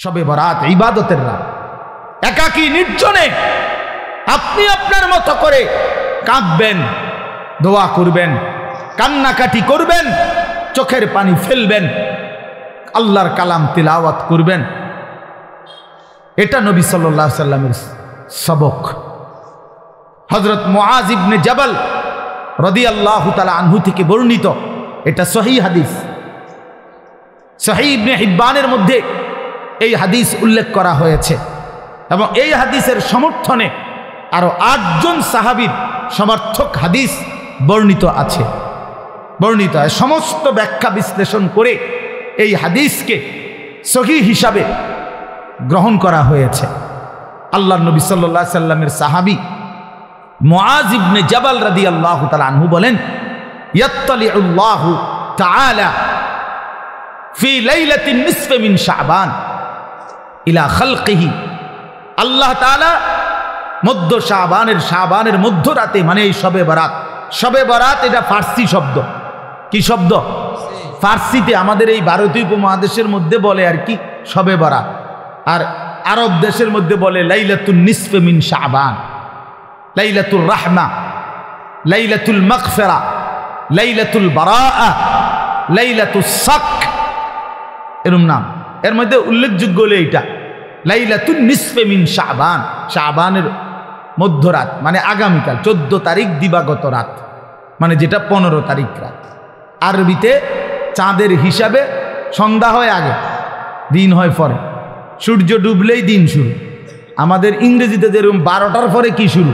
শবে বরাত ইবাদতের রাত। একাকী নির্জনে আপনি আপনার মতো করে কাঁদবেন, দোয়া করবেন, কান্নাকাটি করবেন, চোখের পানি ফেলবেন, আল্লাহর কালাম তিলাওয়াত করবেন। এটা নবী সাল্লাল্লাহু আলাইহি সাল্লামের সবক। হযরত মুআজ ইবনে জাবাল রাদিয়াল্লাহু তাআলা আনহু থেকে বর্ণিত, এটা সহিহ হাদিস। সহিহ ইবনে হিব্বানের মধ্যে এই হাদিস উল্লেখ করা হয়েছে এবং এই হাদিসের সমর্থনে আরো 8 জন সাহাবীর সমর্থক হাদিস বর্ণিত আছে। সমস্ত ব্যাখ্যা বিশ্লেষণ করে এই হাদিসকে সহিহ হিসাবে গ্রহণ করা হয়েছে। আল্লাহর নবী সাল্লাল্লাহু আলাইহি সাল্লামের সাহাবী মুআজ ইবনে জাবাল রাদিয়াল্লাহু তাআলা আনহু বলেন, ইয়াত্তালিউল্লাহু তাআলা ফি লাইলাতিন নিসফি মিন শাবান ইলা খালকিহি। আল্লাহ তাআলা মধ্য শাবানের মধ্যরাতে, মানে এই শবে বরাত। শবে বরাত এটা ফার্সি শব্দ। কি শব্দ? ফার্সিতে আমাদের এই ভারতীয় উপমহাদেশের মধ্যে বলে আর কি শবে বরাত, আর আরব দেশের মধ্যে বলে লাইলাতুন নিসফি মিন শাবান, লাইলাতুল রাহমা, লাইলাতুল মাগফিরা, লাইলাতুল বারাআ, লাইলাতুস সাক, এরকম নাম। এর মধ্যে উল্লেখযোগ্য হলো এইটা লাইলাতুন নিসফি মিন শাবান, শাবানের মধ্যরাত, মানে আগামীকাল 14 তারিখ দিবাগত রাত, মানে যেটা 15 তারিখ রাত। আরবিতে চাঁদের হিসাবে সন্ধ্যা হয় আগে, দিন হয় পরে, সূর্য ডুবলেই দিন শুরু। আমাদের ইংরেজিতে যেরকম 12টার পরে কি শুরু,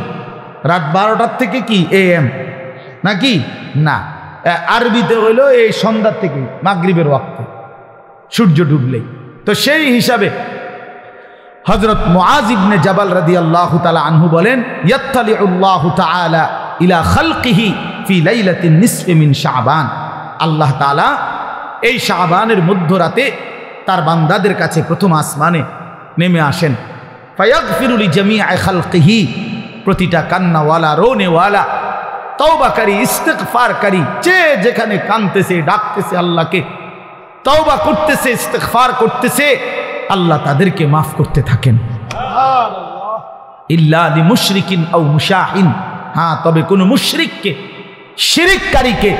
রাত 12টার থেকে কি AM নাকি না, আরবিতে হইলো এই সন্ধ্যার থেকে মাগরিবের ওয়াক্তে সূর্য ডুবলেই। তো সেই হিসাবে হযরত মুআজ ইবনে জাবাল রাদিয়াল্লাহু তাআলা আনহু বলেন, ইয়াত্তালিউল্লাহু তাআলা ইলা খালকিহি ফি লাইলাতিন নিসফি মিন শাবান। আল্লাহ তাআলা এই শাবানের মধ্যরাতে তার বান্দাদের কাছে প্রথম আসমানে নেমে আসেন। ফায়াগফিরু লিজামিআ খালকিহি, প্রতিটা কান্নাওয়ালা, রোনেওয়ালা, তওবাকারী, ইস্তিগফারকারী, যে যেখানে কাঁদতেছে, ডাকতেছে আল্লাহকে, তওবা করতেছে, ইস্তিগফার করতেছে, আল্লাহ তাদেরকে মাফ করতে থাকেন। ইল্লা লিমুশরিকিন আও মুশাহিন, হ্যাঁ তবে কোনো মুশরিককে, শিরিককারীকে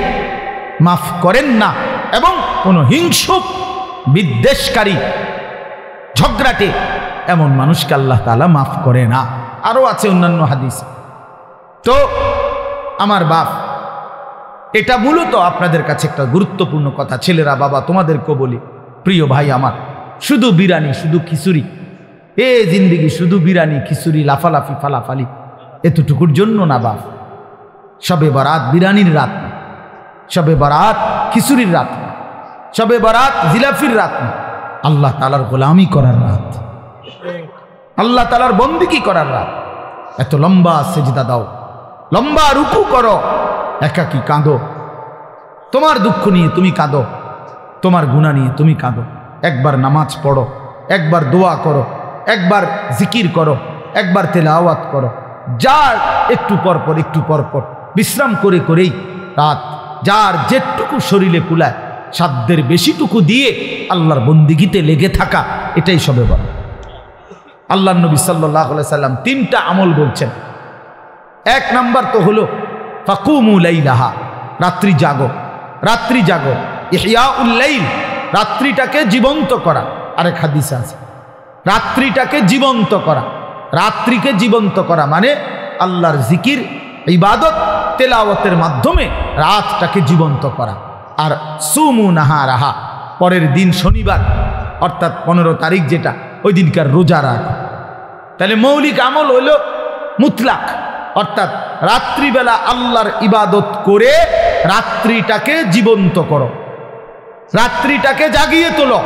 মাফ করেন না, এবং কোনো হিংসুক, বিদ্বেষকারী, ঝগড়াটে এমন মানুষকে আল্লাহ তাআলা মাফ করে না। আরও আছে অন্যান্য হাদিস। তো আমার বাপ, এটা মূলত আপনাদের কাছে একটা গুরুত্বপূর্ণ কথা। ছেলেরা, বাবা, তোমাদেরকেও বলি, প্রিয় ভাই আমার, শুধু বিরানি, শুধু খিচুড়ি, এ জিন্দিগি শুধু বিরানি, খিচুড়ি, লাফালাফি, ফালাফালি, এতটুকুর জন্য না বাপ। শবে বরাত বিরানির রাত না, শবে বরাত খিচুড়ির রাত না, শবে বরাত জিলাফির রাত না, আল্লাহ তাআলার গোলামি করার রাত, আল্লাহ তাআলার বন্দেগী করার রাত। এত লম্বা সেজদা দাও, লম্বা রুকু করো, একাকী কাঁদো, তোমার দুঃখ নিয়ে তুমি কাঁদো, তোমার গুনাহ নিয়ে তুমি কাঁদো। একবার নামাজ পড়ো, একবার দোয়া করো, একবার জিকির করো, একবার তেলাওয়াত করো, যার একটু পরপর বিশ্রাম করে করেই রাত, যার যেটুকু শরীরে কুলায় সাধ্যের বেশিটুকু দিয়ে আল্লাহর বন্দেগীতে লেগে থাকা, এটাই শবে বরাত। আল্লাহর নবী সাল্লাল্লাহু আলাইহি সাল্লাম 3টা আমল বলছেন। 1 নাম্বার তো হলো ফাকুমু লাইলাহা, রাত্রি জাগো, রাত্রি জাগো, ইহয়াউল লাইল, রাত্রিটাকে জীবন্ত করা। আরেক হাদিস আছে, রাত্রিটাকে জীবন্ত করা, রাত্রিকে জীবন্ত করা মানে আল্লাহর জিকির, ইবাদত, তেলাওয়াতের মাধ্যমে রাতটাকে জীবন্ত করা। আর সুমু নাহারাহা, পরের দিন শনিবার অর্থাৎ 15 তারিখ যেটা, ওই দিনকার রোজা রাখা। তাহলে মৌলিক আমল হইল মুতলাক, অর্থাৎ রাত্রিবেলা আল্লাহর ইবাদত করে রাত্রিটাকে জীবন্ত করো, রাত্রিটাকে জাগিয়ে তোলো,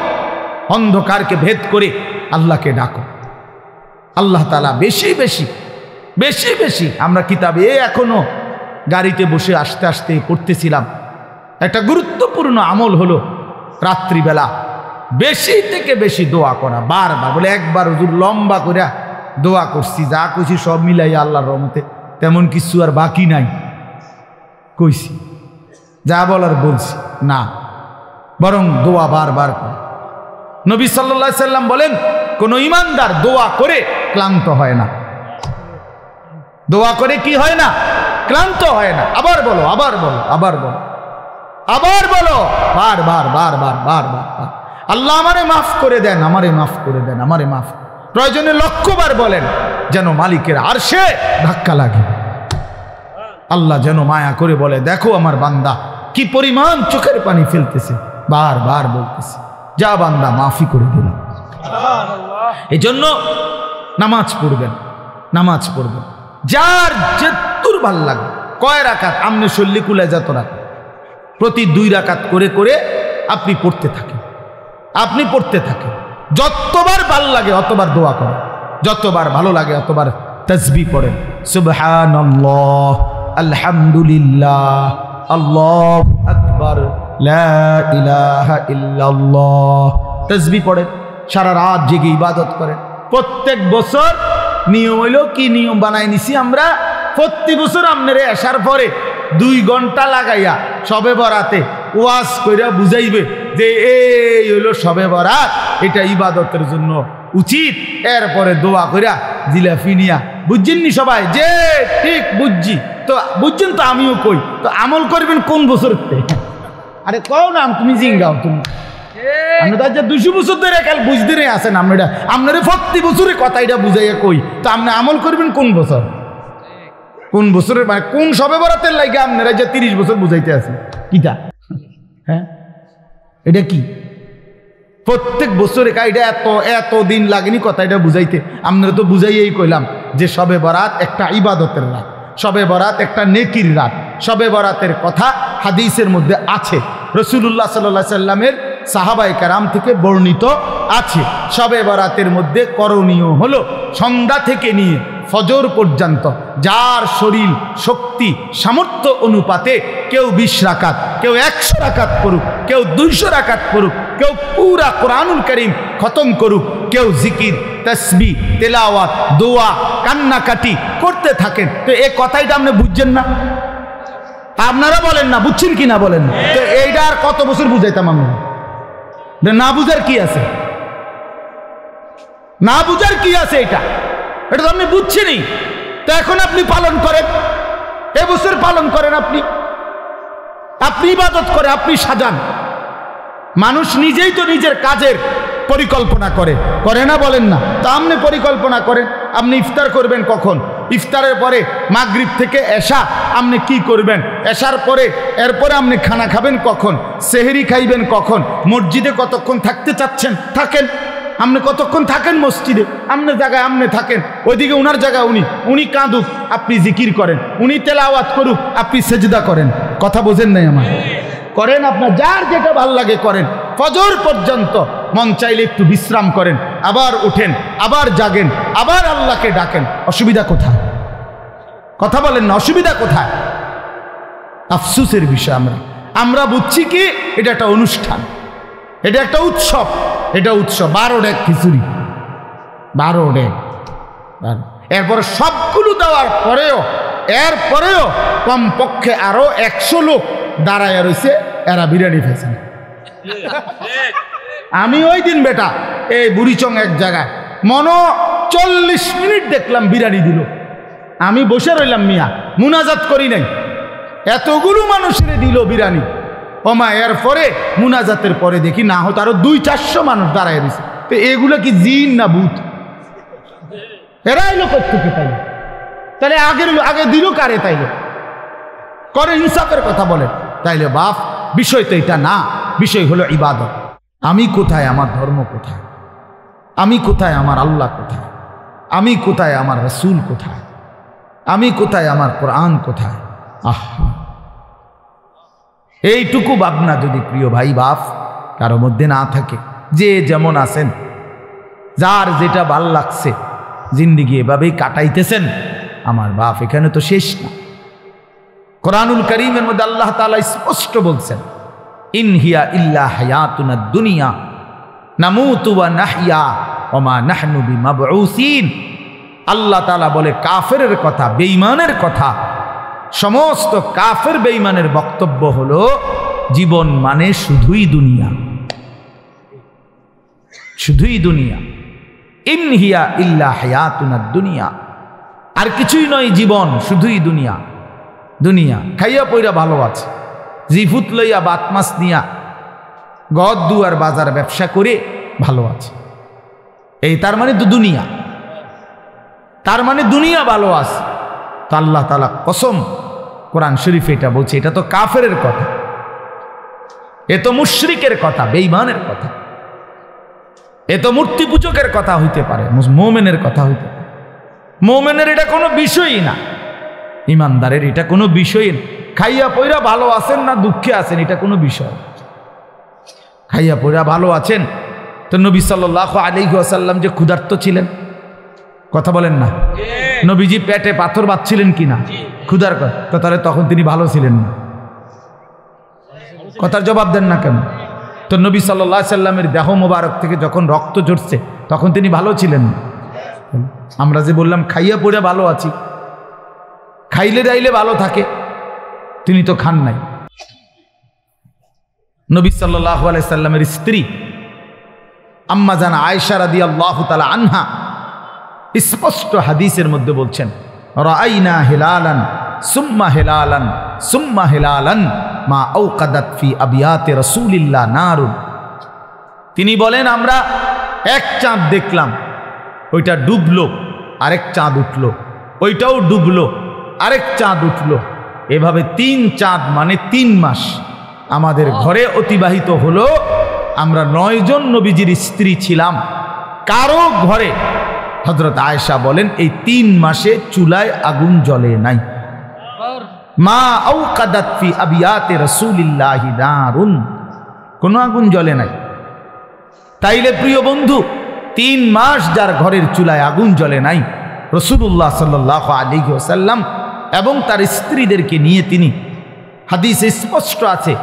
অন্ধকারকে ভেদ করে আল্লাহকে ডাকো। আল্লাহ তাআলা বেশি বেশি বেশি বেশি, আমরা কিতাবে এখনো গাড়িতে বসে আস্তে আস্তে পড়তেছিলাম, একটা গুরুত্বপূর্ণ আমল হলো রাত্রিবেলা বেশি থেকে বেশি দোয়া করা। বারবার বলে, একবার হুজুর লম্বা করে দোয়া করছি, যা কইছি সব মিলাই আল্লাহর রহমতে তেমন কিছু আর বাকি নাই, কইছি যা বলার বলছি না, বরং দোয়া বারবার করে, নবী সাল্লাল্লাহু আলাইহি সাল্লাম বলেন, কোন ঈমানদার দোয়া করে ক্লান্ত হয় না। দোয়া করে কি হয় না? ক্লান্ত হয় না। আবার বলো, আবার বলো, আবার বলো, আবার বলো, বারবার বারবার বারবার। আল্লাহ আমারে মাফ করে দেন, আমারে মাফ করে দেন, আমারে মাফ। প্রয়োজনে লক্ষবার বলেন, যেন মালিকের আরশে ধাক্কা লাগে। আল্লাহ যেন মায়া করে বলে, দেখো আমার বান্দা কি পরিমাণ চোখের পানি ফেলতেছে, বারবার বলতেছে, যা বান্দা মাফি করে দিলাম। এই জন্য নামাজ পড়বেন, নামাজ পড়বেন যার যেতুর ভাল লাগে। কয় রাকাত? আমনে শল্লি কুলে যত রাকাত, প্রতি 2 রাকাত করে করে আপনি পড়তে থাকেন, আপনি পড়তে থাকেন। যতবার ভাল লাগে অতবার দোয়া করেন, যতবার ভালো লাগে অতবার তাসবিহ পড়েন। সুবহানাল্লাহ, আলহামদুলিল্লাহ, আল্লাহু আকবার, লা ইলাহা ইল্লাল্লাহ। তাসবিহ পড়েন, সারা রাত জেগে ইবাদত করেন। প্রত্যেক বছর নিয়ম হইল কি নিয়ম বানাই নিছি আমরা, প্রতি বছর আপনারে আসার পরে 2 ঘন্টা লাগাইয়া শবে বরাতে ওয়াজ কইরা বুঝাইবে যে এই হইল শবে বরাত, এটা ইবাদতের জন্য উচিত। এরপরে দোয়া কইরা জিলাফি নিয়া, বুঝছেননি সবাই? যে ঠিক বুঝছি তো, বুঝছেন তো, আমিও কই তো আমল করবেন কোন বছর? আরে কও না, তুমি জিঙ্গাও, তুমি আমরা তো 200 বছর ধরে কাল বুঝতে আছেন। আমরা আপনার প্রতি বছরে কথা এটা বুঝাইয়া কই, তো আপনি আমল করবেন কোন বছর? কোন বছরের মানে কোন শবে বরাতের লাগে আপনারা যে 30 বছর বুঝাইতে আছেন কিটা? হ্যাঁ, এটা কি প্রত্যেক বছরে এটা এত এত দিন লাগেনি কথা এটা বুঝাইতে? আপনারা তো বুঝাইয়াই কইলাম যে শবে বরাত একটা ইবাদতের রাত, শবে বরাত একটা নেকির রাত। শবে বরাতের কথা হাদিসের মধ্যে আছে, রাসূলুল্লাহ সাল্লাল্লাহু আলাইহি সাল্লামের সাহাবায়ে কেরাম থেকে বর্ণিত আছে। শবে বরাতের মধ্যে করণীয় হলো সন্ধ্যা থেকে নিয়ে ফজর পর্যন্ত যার শরীর শক্তি সামর্থ্য অনুপাতে কেউ 20 রাকাত, কেউ 100 রাকাত করুক, কেউ 200 রাকাত করুক, কেউ পুরা কোরআনুল কারীম খতম করুক, কেউ জিকির, তাসবিহ, তেলাওয়াত, দোয়া, কান্নাকাটি করতে থাকেন। তো এই কথাইটা আপনি বুঝছেন না? আপনারা বলেন না, বুঝছেন কি না বলেন? তো এইটা আর কত বছর বুঝাইতাম আমরা? না বুঝার কি আছে? না বুঝার কি আছে? এটা এটা তো আপনি বুঝছেনই, তো এখন আপনি পালন করেন, এবছর পালন করেন। আপনি আপনি ইবাদত করে আপনি সাজান। মানুষ নিজেই তো নিজের কাজের পরিকল্পনা করে, করে না বলেন না? তা আপনি পরিকল্পনা করেন, আপনি ইফতার করবেন কখন, ইফতারের পরে মাগরিব থেকে এশা আপনি কি করবেন, এশার পরে এরপরে আপনি খানা খাবেন কখন, সেহরি খাইবেন কখন, মসজিদে কতক্ষণ থাকতে চাচ্ছেন থাকেন, আপনি কতক্ষণ থাকেন মসজিদে, আপনি জায়গায় আপনি থাকেন, ওইদিকে উনার জায়গায় উনি কাঁদুক আপনি জিকির করেন, উনি তেলাওয়াত করুক আপনি সেজদা করেন। কথা বোঝেন নাই আমার? করেন, আপনার যার যেটা ভাল লাগে করেন। ফজর পর্যন্ত মন চাইলে একটু বিশ্রাম করেন, আবার উঠেন, আবার জাগেন, আবার আল্লাহকে ডাকেন। অসুবিধা কোথায়? কথা বলেন না, অসুবিধা কোথায়? আফসোসের বিষয় আমরা বুঝছি কি এটা একটা অনুষ্ঠান, এটা একটা উৎসব, এটা উৎসব। 12 ডেক খিচুড়ি, 12 ডেক, এরপর সবগুলো দেওয়ার পরেও এরপরেও কমপক্ষে আরো 100 লোক দাঁড়ায় রয়েছে, এরা বিরিয়ানি খেয়েছেন। আমি ওই দিন বেটা এই বুড়িচং এক জায়গায় 40 মিনিট দেখলাম বিরিয়ানি দিল, আমি বসে রইলাম, মিয়া মুনাজাত করি নাই, এতগুলো মানুষের দিল বিরিয়ানি। ওমা এরপরে মুনাজাতের পরে দেখি না হতো আরো 200-400 মানুষ দাঁড়ায় রয়েছে। তো এগুলো কি জিন না ভূত? এরা এলো কোথেকে? তাইলে আগে দিল কারে? তাইলে করে ইনসাফের কথা বলে। তাইলে বাপ বিষয় তো এটা না, বিষয় হলো ইবাদত। আমি কোথায়, আমার ধর্ম কোথায়, আমি কোথায়, আমার আল্লাহ কোথায়, আমি কোথায়, আমার রাসূল কোথায়, আমি কোথায়, আমার কোরআন কোথায়? আহা, এইটুকু ভাবনা যদি প্রিয় ভাই বাপ কারো মধ্যে না থাকে, যে যেমন আছেন, যার যেটা ভাল লাগছে জিন্দিগি এভাবেই কাটাইতেছেন, আমার বাপ এখানে তো শেষ না। কোরআনুল কারীমের মধ্যে আল্লাহ তাআলা স্পষ্ট বলছেন, ইন হিয়া ইল্লা হায়াতুনা দুনিয়া নামুতু ওয়া নাহইয়া ওয়া মা নাহনু বিমাবউসিন। আল্লাহ তাআলা বলে কাফেরের কথা, বেঈমানের কথা, সমস্ত কাফের বেঈমানের বক্তব্য হলো জীবন মানে শুধুই দুনিয়া। শুধুই দুনিয়া। ইন হিয়া ইল্লা হায়াতুনা দুনিয়া, আর কিছুই নয় জীবন, শুধুই দুনিয়া। দুনিয়া খাইয়া পইরা ভালো আছে, জিফুত লইয়া বাত মাছ নিয়া গদ দুয়ার বাজার ব্যবসা করে ভালো আছে, এই তার মানে তো দুনিয়া, তার মানে দুনিয়া ভালো আছে। তো আল্লাহ তাআলা কসম কোরআন শরীফে এটা বলছে, এটা তো কাফেরের কথা, এ তো মুশরিকের কথা, বেঈমানের কথা, এ তো মূর্তি পূজকের কথা হইতে পারে, মুমিনের কথা হইতে পারে। মুমিনের এটা কোনো বিষয়ই না, ইমানদারের এটা কোনো বিষয়ই না। খাইয়া পয়রা ভালো আছেন না দুঃখে আছেন এটা কোনো বিষয়। খাইয়া পয়রা ভালো আছেন তো নবী সাল্লাল্লাহু আলাইহি ওয়াসাল্লাম যে ক্ষুধার্ত ছিলেন, কথা বলেন না, নবীজি পেটে পাথর বাঁধছিলেন কিনা ক্ষুধার কথা, তাহলে তখন তিনি ভালো ছিলেন না? কথার জবাব দেন না কেন? তো নবী সাল্লাল্লাহু আলাইহি সাল্লামের দেহ মোবারক থেকে যখন রক্ত ঝরছে তখন তিনি ভালো ছিলেন না? আমরা যে বললাম খাইয়া পড়ে ভালো আছি, খাইলে দাইলে ভালো থাকে, তিনি তো খান নাই। নবী সাল্লাল্লাহু আলাইহি সাল্লামের স্ত্রী আম্মা জান আয়েশা রাদিয়াল্লাহু তাআলা আনহা স্পষ্ট হাদিসের মধ্যে বলছেন, রাআইনা হিলালান সুম্মা হিলালান সুম্মা হিলালান মা আওকাদাত ফি আবিয়াতি রাসূলিল্লাহ নারুন। তিনি বলেন আমরা এক চাঁদ দেখলাম, ওইটা ডুবলো, আরেক চাঁদ উঠলো, ওইটাও ডুবলো, আরেক চাঁদ উঠলো, এভাবে 3 চাঁদ মানে 3 মাস আমাদের ঘরে অতিবাহিত হলো। আমরা 9 জন নবীজির স্ত্রী ছিলাম, কারো ঘরে, হযরত আয়েশা বলেন, এই 3 মাসে চুলায় আগুন জ্বলে নাই। মা আওকাদাত ফি আবিয়াতি রাসূলিল্লাহি নারুন, কোনো আগুন জ্বলে নাই। তাইলে প্রিয় বন্ধু, 3 মাস যার ঘরের চুলায় আগুন জ্বলে নাই, রাসূলুল্লাহ সাল্লাল্লাহু আলাইহি ওয়াসাল্লাম এবং তার স্ত্রীদেরকে নিয়ে তিনি, হাদিসে স্পষ্ট আছে,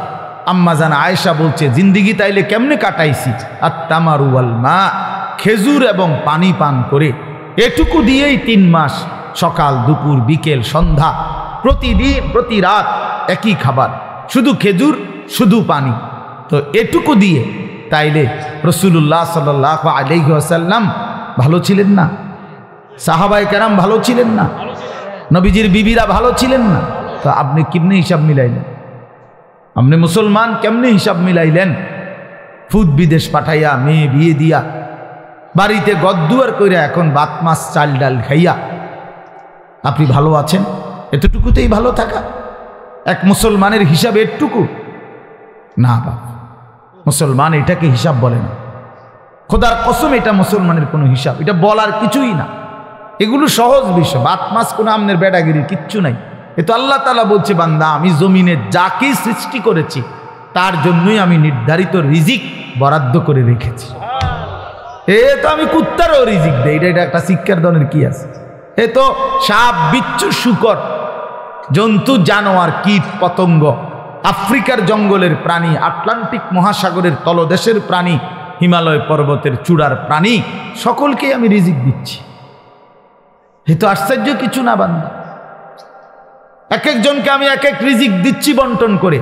আম্মা জান আয়েশা বলছে, জিন্দিগি তাইলে কেমনে কাটাইছি, আত-তামারু ওয়াল মা, খেজুর এবং পানি পান করে, এটুকু দিয়েই 3 মাস, সকাল দুপুর বিকেল সন্ধ্যা, প্রতিদিন প্রতি রাত একই খাবার, শুধু খেজুর শুধু পানি। তো এটুকু দিয়ে তাইলে রাসূলুল্লাহ সাল্লাল্লাহু আলাইহি ওয়াসাল্লাম ভালো ছিলেন না? সাহাবায়ে কেরাম ভালো ছিলেন না? নবীজির বিবিরা ভালো ছিলেন না? তো আপনি কেমনে হিসাব মিলাইলেন? আপনি মুসলমান কেমনে হিসাব মিলাইলেন? ফুদ বিদেশ পাঠাইয়া, মেয়ে বিয়ে দিয়া, বাড়িতে গদ্দুয়ার কইরা, এখন ভাত মাছ চাল ডাল খাইয়া আপনি ভালো আছেন? এতটুকুতেই ভালো থাকা এক মুসলমানের হিসাব এটুকু না? বাবা, মুসলমান এটাকে হিসাব বলে না, খোদার কসম এটা মুসলমানের কোনো হিসাব, এটা বলার কিছুই না। এগুলো সহজ বিষয়, ভাত মাছ কোনো আমনের বেড়াগিরি কিচ্ছু নাই। এ তো আল্লাহ তাআলা বলছে, বান্দা আমি জমিনে যাকে সৃষ্টি করেছি তার জন্যই আমি নির্ধারিত রিজিক বরাদ্দ করে রেখেছি। এ তো আমি কুত্তারও রিজিক দেই, এটা একটা শিক্ষার ধরনের কি আছে? এ তো সাপ বিচ্ছু শুকর জন্তু জানোয়ার কীট পতঙ্গ, আফ্রিকার জঙ্গলের প্রাণী, আটলান্টিক মহাসাগরের তলদেশের প্রাণী, হিমালয় পর্বতের চূড়ার প্রাণী, সকলকেই আমি রিজিক দিচ্ছি। এ তো আশ্চর্য কিছু না বান্দা, এক একজনকে আমি এক এক রিজিক দিচ্ছি বন্টন করে,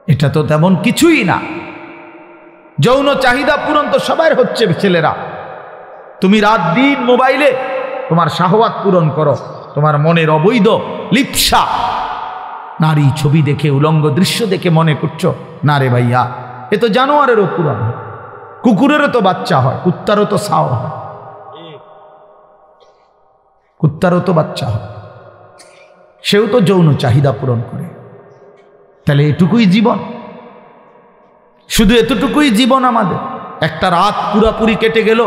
এটা তো তেমন কিছুই না। যৌন চাহিদা পূরণ তো সবার হচ্ছে ছেলেরা, তুমি রাত দিন মোবাইলে তোমার শাহওয়াত পূরণ করো, তোমার মনের অবৈধ লিপ্সা, নারী ছবি দেখে উলঙ্গ দৃশ্য দেখে মনে করছো না রে ভাইয়া, এ তো জানোয়ারেরও পূরণ হয়, কুকুরেরও তো বাচ্চা হয়, কুত্তারও তো সাও হয়, কুত্তারও তো বাচ্চা হয়, সেও তো যৌন চাহিদা পূরণ করে। তাহলে এটুকুই জীবন, শুধু এতটুকুই জীবন আমাদের। একটা রাত পুরাপুরি কেটে গেল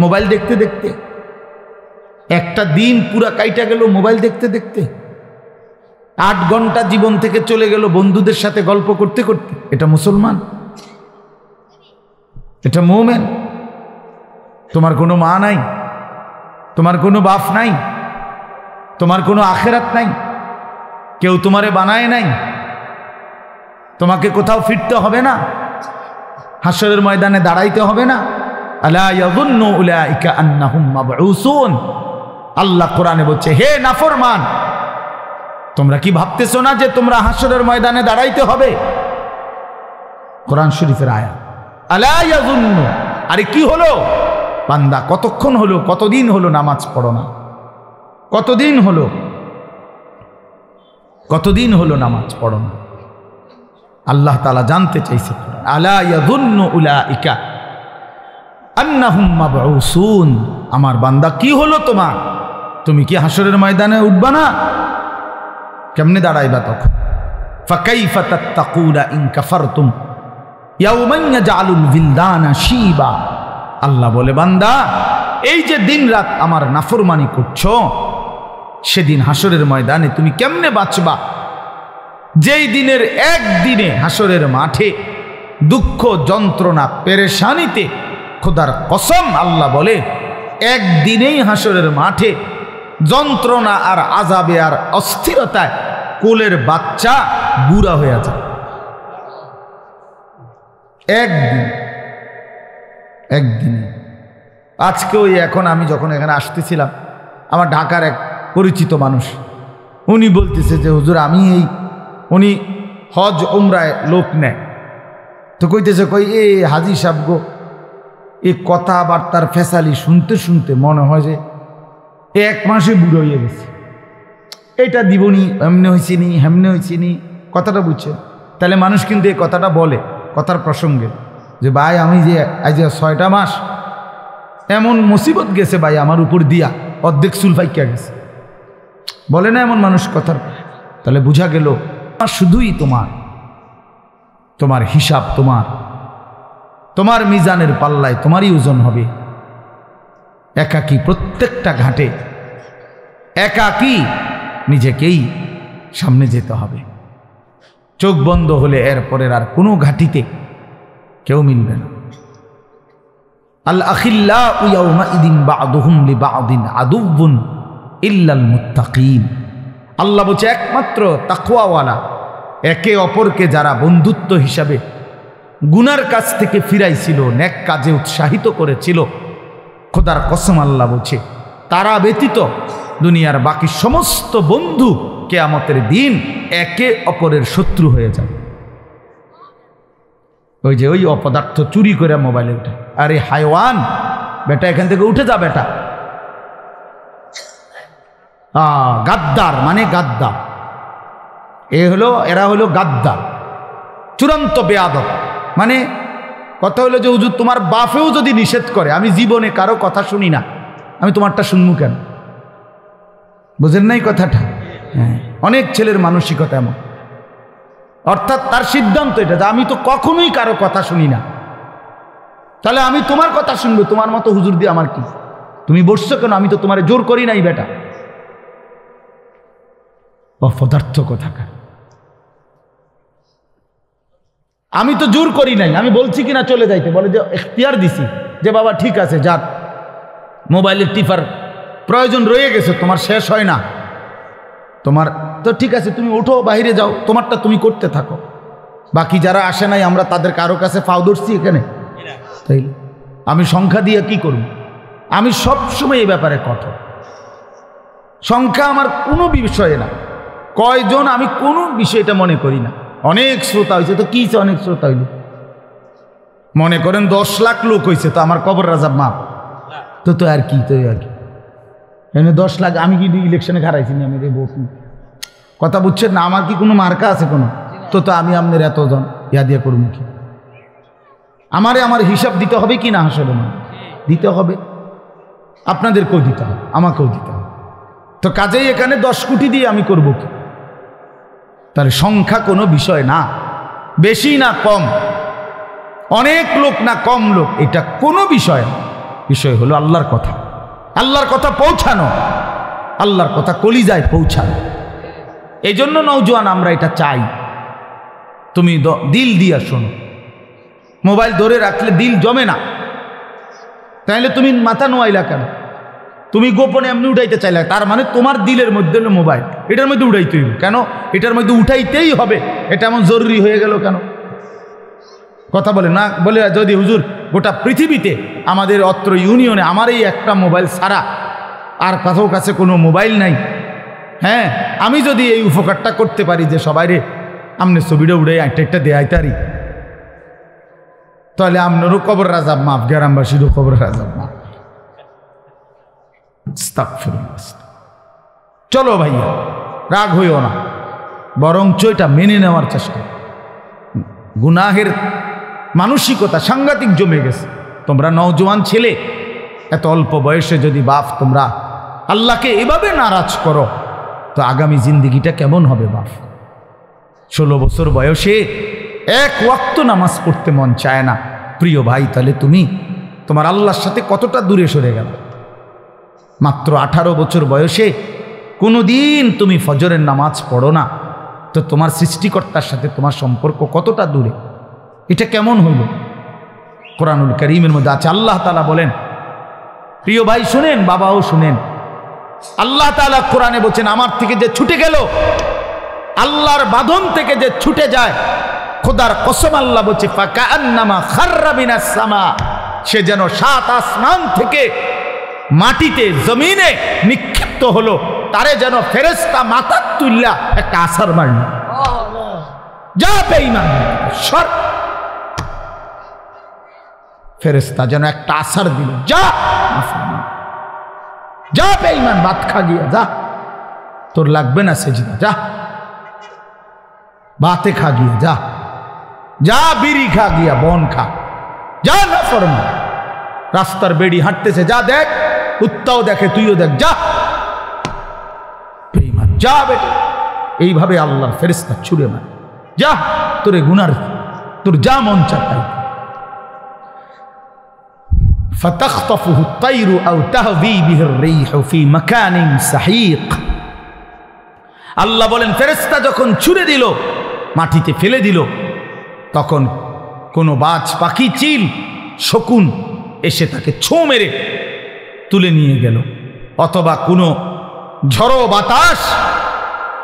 মোবাইল দেখতে দেখতে, একটা দিন পুরা কাইটা গেল মোবাইল দেখতে দেখতে, 8 ঘন্টা জীবন থেকে চলে গেল বন্ধুদের সাথে গল্প করতে করতে। এটা মুসলমান? এটা মুমিন? তোমার কোনো মা নাই, তোমার কোনো বাপ নাই, তোমার কোনো আখেরাত নাই, কেউ তোমারে বানায় নাই, তোমাকে কোথাও ফিরতে হবে না, হাসরের ময়দানে দাঁড়াইতে হবে না। আলা ইয়াযুন্নু উলাইকা আন্নাহুম মাবউসুন, আল্লাহ কোরআনে বলছে, হে নাফরমান, তোমরা কি ভাবতেছো না যে তোমরা হাসরের ময়দানে দাঁড়াইতে হবে? কোরআন শরীফের আয়াত। আলা ইয়াযুন্নু, আরে কি হলো বান্দা, কতক্ষণ হলো, কতদিন হলো নামাজ পড়ো না, কতদিন হলো নামাজ পড়ো না। আল্লাহ তাআলা জানতে চাইছে, আলা ইয়াযুন্নু উলাইকা আন্নাহুম মাবউসুন, আমার বান্দা কি হলো তোমার, তুমি কি হাসরের ময়দানে উঠবা না? কেমনে দাঁড়াইবা তখন? ফাকাইফা তাত্তাকুনা ইন কাফারতুম ইয়াওমান ইয়াজআলুল বিলদানা শিবা। আল্লাহ বলে, বান্দা এই যে দিন রাত আমার নাফরমানি করছো, সেদিন হাসরের ময়দানে তুমি কেমনে বাঁচবা? যেই দিনের একদিনে হাসরের মাঠে দুঃখ যন্ত্রণা পেরেশানিতে, খোদার কসম আল্লাহ বলে একদিনেই হাসরের মাঠে যন্ত্রণা আর আযাবে আর অস্থিরতায় কোলের বাচ্চা বুড়া হয়ে যায়। একদিনে। আজকে ওই এখন আমি যখন এখানে আসতেছিলাম, আমার ঢাকার এক পরিচিত মানুষ, উনি বলতেছে যে হুজুর আমি উনি হজ উমরায় লোক নেয়, তো কইতেছে এ হাজি সাহেব গো, এই কথাবার্তার ফেসালি শুনতে শুনতে মনে হয় যে 1 মাসে বুড়ো হয়ে গেছে, এটা দিবনি, এমনি হয়েছি নি, হেমনে হয়েছি নি, কথাটা বুঝছে। তাহলে মানুষ কিন্তু এই কথাটা বলে কথার প্রসঙ্গে যে ভাই আমি যে আজ 6টা মাস এমন মুসিবত গেছে ভাই আমার উপর দিয়া, অর্ধেক চুল ফাইকা গেছে, বলে না এমন মানুষ কথার। তাহলে বোঝা গেল শুধুই তোমার হিসাব, তোমার মিজানের পাল্লায় তোমারই ওজন হবে। একাকী প্রত্যেকটা ঘাটে একাকী নিজেকেই সামনে যেতে হবে। চোখ বন্ধ হলে এরপরের আর কোনো ঘাটিতে কেউ মিলবে না। আল আখিল্লাউ ইয়াউমাইদিন বা'দুহুম লিবা'দিন আদুউন ইল্লাল মুত্তাকিন। আল্লাহ বলছে একমাত্র তাকওয়াওয়ালা, একে অপরকে যারা বন্ধুত্ব হিসাবে গুনার কাছ থেকে ফিরাইছিল, নেক কাজে উৎসাহিত করেছিল, খোদার কসম আল্লাহ বলছে তারা ব্যতীত দুনিয়ার বাকি সমস্ত বন্ধু কিয়ামতের দিন একে অপরের শত্রু হয়ে যাবে। ওই অপদার্থ চুরি করে মোবাইলে উঠে, আরে হায়ওয়ান বেটা এখান থেকে উঠে যা বেটা। গাদ্দার মানে গাদ্দার, এরা হলো গাদ্দার, চূড়ান্ত বেয়াদব। মানে কথা হলো যে হুজুর তোমার বাপেও যদি নিষেধ করে, আমি জীবনে কারো কথা শুনি না, আমি তোমারটা শুনবো কেন? বুঝেন নাই কথাটা? হ্যাঁ, অনেক ছেলের মানসিকতা এমন, অর্থাৎ তার সিদ্ধান্ত এটা যে আমি তো কখনোই কারো কথা শুনি না, তাহলে আমি তোমার কথা শুনবো, তোমার মতো হুজুর দিয়ে আমার কি? তুমি বসছো কেন? আমি তো তোমারে জোর করি নাই বেটা। অপদার্থ কথাকার, আমি তো জোর করি নাই, আমি বলছি কিনা চলে যাইতে, বলে যে এখতিয়ার দিছি যে বাবা ঠিক আছে যার মোবাইলের টিপার প্রয়োজন রয়ে গেছে, তোমার শেষ হয় না, তোমার তো ঠিক আছে, তুমি ওঠো বাইরে যাও, তোমারটা তুমি করতে থাকো। বাকি যারা আসে নাই আমরা তাদের কারো কাছে ফাও ধরছি এখানে? তাই আমি সংখ্যা দিয়ে কি করব? আমি সবসময় এই ব্যাপারে কঠোর। সংখ্যা আমার কোনো বিষয়ে না, কয়জন আমি কোনো বিষয়টা মনে করি না। অনেক শ্রোতা হয়েছে তো কি, অনেক শ্রোতা হইল মনে করেন 10 লাখ লোক হয়েছে, তো আমার কবর রাজাব মাপ তো আর কি, তো আর কি 10 লাখ, আমি কি ইলেকশনে হারাইছি না? আমি ভোট, কথা বুঝছেন না? আমার কি কোনো মার্কা আছে কোনো? তো আমি আপনার এতজন ইয়া দিয়ে করুন কি? আমার হিসাব দিতে হবে কি না? আসলে দিতে হবে, আপনাদেরকেও দিতে হবে, আমাকেও দিতে হবে। তো কাজেই এখানে 10 কোটি দিয়ে আমি করব কি? তাহলে সংখ্যা কোনো বিষয় না, বেশি না কম, অনেক লোক না কম লোক, এটা কোনো বিষয় না। বিষয় হলো আল্লাহর কথা, আল্লাহর কথা পৌঁছানো, আল্লাহর কথা কলিজায় পৌঁছানো। এই জন্য নওজোয়ান আমরা এটা চাই, তুমি দিল দিয়া শোনো। মোবাইল ধরে রাখলে দিল জমে না, তাইলে তুমি মাথা নোয়াইলা কেন? তুমি গোপনে এমনি উঠাইতে চাইলে, তার মানে তোমার দিলের মধ্যে হলো মোবাইল, এটার মধ্যে উঠাইতেই হবে কেন? এটার মধ্যে উঠাইতেই হবে, এটা এমন জরুরি হয়ে গেল কেন? কথা বলে না, বলে যদি হুজুর গোটা পৃথিবীতে আমাদের অত্র ইউনিয়নে আমার এই একটা মোবাইল ছাড়া আর কারোর কাছে কোনো মোবাইল নাই, হ্যাঁ, আমি যদি এই উপকারটা করতে পারি যে সবাই রে আমনে ছবিটা উড়ে একটা দেয়াইতারি, তাহলে আপনারও কবর আযাব মাফ, গ্রামবাসীরও কবর আযাব মাফ। আস্তাগফিরুল্লাহ। চলো ভাইয়া, রাগ হইও না, বরঞ্চ এটা মেনে নেওয়ার চেষ্টা। গুনাহের মানসিকতা সাংঘাতিক জমে গেছে। তোমরা নওজোয়ান ছেলে, এত অল্প বয়সে যদি বাপ তোমরা আল্লাহকে এভাবে নারাজ করো, তো আগামী জিন্দিগিটা কেমন হবে বাপ? 16 বছর বয়সে এক ওয়াক্ত নামাজ পড়তে মন চায় না। প্রিয় ভাই, তাহলে তুমি তোমার আল্লাহর সাথে কতটা দূরে সরে গেল? মাত্র 18 বছর বয়সে কোনো দিন তুমি ফজরের নামাজ পড়ো না, তো তোমার সৃষ্টিকর্তার সাথে তোমার সম্পর্ক কতটা দূরে? এটা কেমন হইল? কোরআনুল কারীমের মধ্যে আছে, আল্লাহ তাআলা বলেন, প্রিয় ভাই শুনেন, বাবাও শুনেন, আল্লাহ তাআলা কোরআনে বলছেন, আমার থেকে যে ছুটে গেল, আল্লাহর বাঁধন থেকে যে ছুটে যায়, খোদার কসম আল্লাহ বলছে, ফাকান্নামা খাররা মিনাস সামা, সে যেন 7 আসমান থেকে মাটিতে জমিনে নিক্ষিপ্ত হলো, তারে যেন ফেরেশতা মাথা তুল্লা একটা আছাড় মারল। যা বেঈমান সর, ফেরেশতা যেন একটা আছাড় দিল, যা যা বেঈমান, ভাত খা গিয়া যা, তোর লাগবে না সেজদা, যা ভাতে খা গিয়া, যা যা বিড়ি খা গিয়া, বন খা, যা না ফরমা। রাস্তার বেড়ি হাঁটতেছে, যা দেখ, কুত্তাও দেখে, তুইও দেখ, যা বেঈমান, যা বেটা। এইভাবে আল্লাহর ফেরেশতা ছুড়ে মারে, যা তোরে গুনার, তোর যা মন চায় তাই। ফাতাখতাফুহু আত-তায়রু আও তাহবি বিহির রিহু ফি মাকানিন সাহিক। আল্লাহ বলেন, ফেরেশতা যখন ছুড়ে দিল, মাটিতে ফেলে দিল, তখন কোনো বাজ পাখি, চিল, শকুন এসে তাকে ছোঁ মেরে তুলে নিয়ে গেল, অথবা কোনো ঝড়ো বাতাস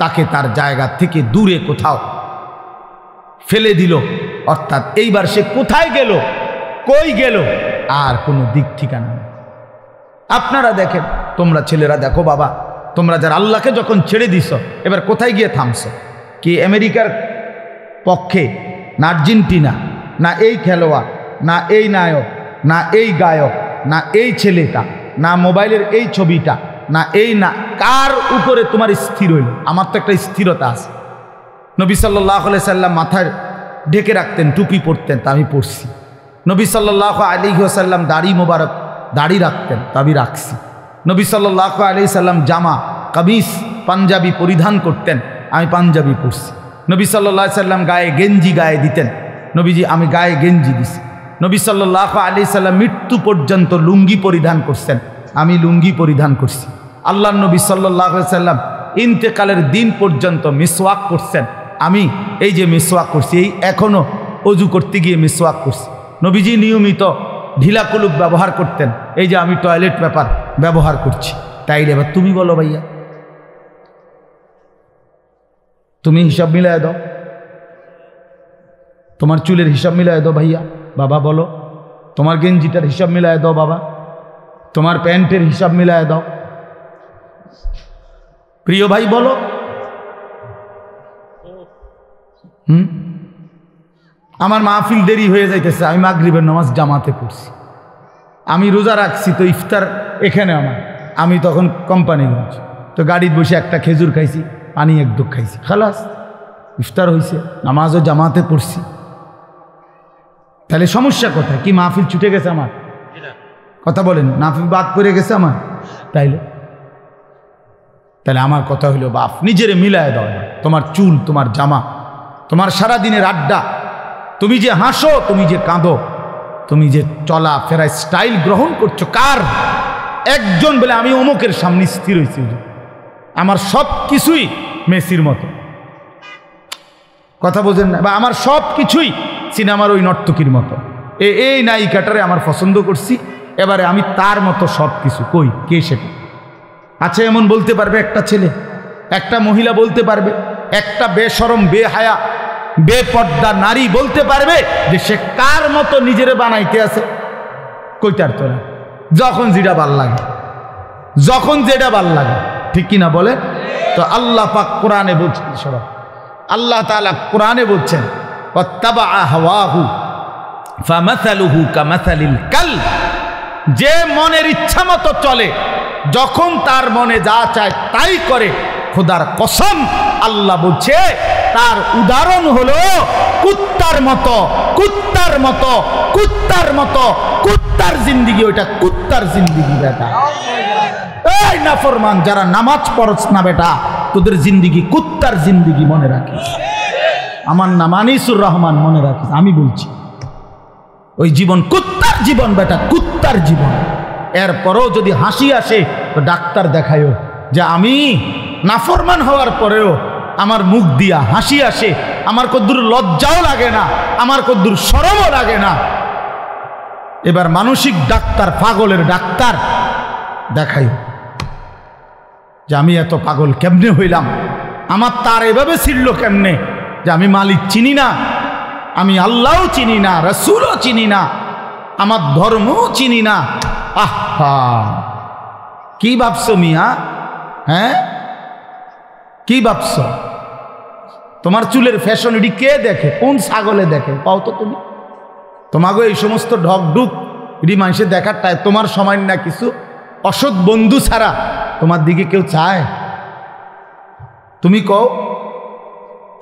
তাকে তার জায়গা থেকে দূরে কোথাও ফেলে দিল। অর্থাৎ এইবার সে কোথায় গেল, কই গেল, আর কোনো দিক ঠিকানা নেই। আপনারা দেখেন, তোমরা ছেলেরা দেখো বাবা, তোমরা যারা আল্লাহকে যখন ছেড়ে দিছ, এবার কোথায় গিয়ে থামছো? কি আমেরিকার পক্ষে, না আর্জেন্টিনা, না এই খেলোয়াড়, না এই নায়ক, না এই গায়ক, না এই ছেলেটা, না মোবাইলের এই ছবিটা, না এই, না কার উপরে তোমার স্থির হইল? আমার তো একটা স্থিরতা আছে। নবী সাল্লাল্লাহু আলাইহি সাল্লাম মাথায় ঢেকে রাখতেন, টুপি পরতেন, তা আমি পরছি। নবী সাল্লাল্লাহু আলাইহি ওয়াসাল্লাম দাড়ি মোবারক, দাড়ি রাখতেন, তা আমি রাখছি। নবী সাল্লাল্লাহু আলাইহি সাল্লাম জামা, কামিজ, পাঞ্জাবি পরিধান করতেন, আমি পাঞ্জাবি পরছি। নবী সাল্লাল্লাহু আলাইহি সাল্লাম গায়ে গেঞ্জি গায়ে দিতেন, নবীজি আমি গায়ে গেঞ্জি দিছি। নবী সাল্লাল্লাহু আলাইহি সাল্লাম মৃত্যু পর্যন্ত লুঙ্গি পরিধান করছেন, আমি লুঙ্গি পরিধান করছি। আল্লাহর নবী সাল্লাল্লাহু আলাইহি সাল্লাম ইন্তেকালের দিন পর্যন্ত মিসওয়াক করছেন, আমি এই যে মিসওয়াক করছি, এই এখনো অজু করতে গিয়ে মিসওয়াক করছি। নবীজি নিয়মিত ঢিলা কুলুপ ব্যবহার করতেন, এই যে আমি টয়লেট পেপার ব্যবহার করছি। তাইলে এবার তুমি বলো ভাইয়া, তুমি হিসাব মিলায় দাও, তোমার চুলের হিসাব মিলায় দাও ভাইয়া। বাবা বলো, তোমার গেঞ্জিটার হিসাব মিলায় দাও বাবা, তোমার প্যান্টের হিসাব মিলায় দাও। প্রিয় ভাই বলো, আমার মাহফিল দেরি হয়ে যাইতেছে, আমি মাগরিবের নামাজ জামাতে পড়ছি, আমি রোজা রাখছি, তো ইফতার এখানে আমার, আমি তখন কোম্পানিগঞ্জ, তো গাড়িতে বসে একটা খেজুর খাইছি, পানি এক দুঃখ খাইছি, খালাস ইফতার হয়েছে, নামাজও জামাতে পড়ছি। তাহলে সমস্যা কোথায়? কি মাহফিল ছুটে গেছে আমার? কথা বলেন, মাহফিল বাদ পড়ে গেছে আমার? তাহলে আমার কথা হইল, বাপ নিজেরে মিলায় দাও। তোমার চুল, তোমার জামা, তোমার সারাদিনের আড্ডা, তুমি যে হাসো, তুমি যে কাঁদো, তুমি যে চলা ফেরায় স্টাইল গ্রহণ করছো, কার? একজন বলে আমি অমুকের সামনে স্থির হয়েছি, আমার সব কিছুই মেসির মতো, কথা বোঝেন না? বা আমার সব কিছুই সিনেমার ওই নর্তকীর মতো, এই নায়িকাটারে আমার পছন্দ করছি, এবারে আমি তার মতো সব কিছু। কই, কে সেটা? আচ্ছা, এমন বলতে পারবে একটা ছেলে, একটা মহিলা বলতে পারবে, একটা বেশরম, বেহায়া, বেপর্দা নারী বলতে পারবে যে সে কার মতো নিজেরে বানাইতে আছে? কইতার তোরা, যখন যেটা ভাল লাগে, যখন যেটা ভাল লাগে, ঠিক কিনা বলে? তো আল্লাহ পাক কোরআনে বলছেন, সবাই আল্লাহ তাআলা কোরআনে বলছেন, ওয়াত্তাবা হাওয়াহু, ফামাসালুহু কামাসালিল কালব, যে মনের ইচ্ছা মতো চলে, যখন তার মনে যা চায় তাই করে, খোদার কসম আল্লাহ বলছে তার উদাহরণ হলো কুত্তার মতো, কুত্তার মতো, কুত্তার মতো, কুত্তার জিন্দিগি। ওইটা কুত্তার জিন্দিগি বেটা। এই নাফরমান যারা নামাজ পড়ছ না বেটা, তোদের জিন্দিগি কুত্তার জিন্দিগি, মনে রাখিস। আমার নাম আনিসুর রহমান, মনে রাখিস, আমি বলছি ওই জীবন কুত্তার জীবন বেটা, কুত্তার জীবন। এরপরও যদি হাসি আসে তো ডাক্তার দেখায়ও যে আমি নাফরমান হওয়ার পরেও আমার মুখ দিয়া হাসি আসে, আমার কদ্দুর লজ্জাও লাগে না, আমার কদ্দুর শরমও লাগে না। এবার মানসিক ডাক্তার, পাগলের ডাক্তার দেখাই যে আমি এত পাগল কেমনে হইলাম, আমার তার এভাবে ছিল কেমনে যে আমি মালিক চিনি না, আমি আল্লাহও চিনি না, রাসূলও চিনি না, আমার ধর্মও চিনি না। আহা, কি ভাবছো মিয়া? হ্যাঁ, কি ভাবছো? তোমার চুলের ফ্যাশন এটি কে দেখে? কোন ছাগলে দেখে পাও তো তুমি? তোমাকে এই সমস্ত ঢকঢুক এটি মানুষের দেখার টাই তোমার সময় না, কিছু অসৎ বন্ধু ছাড়া তোমার দিকে কেউ চায়? তুমি কও,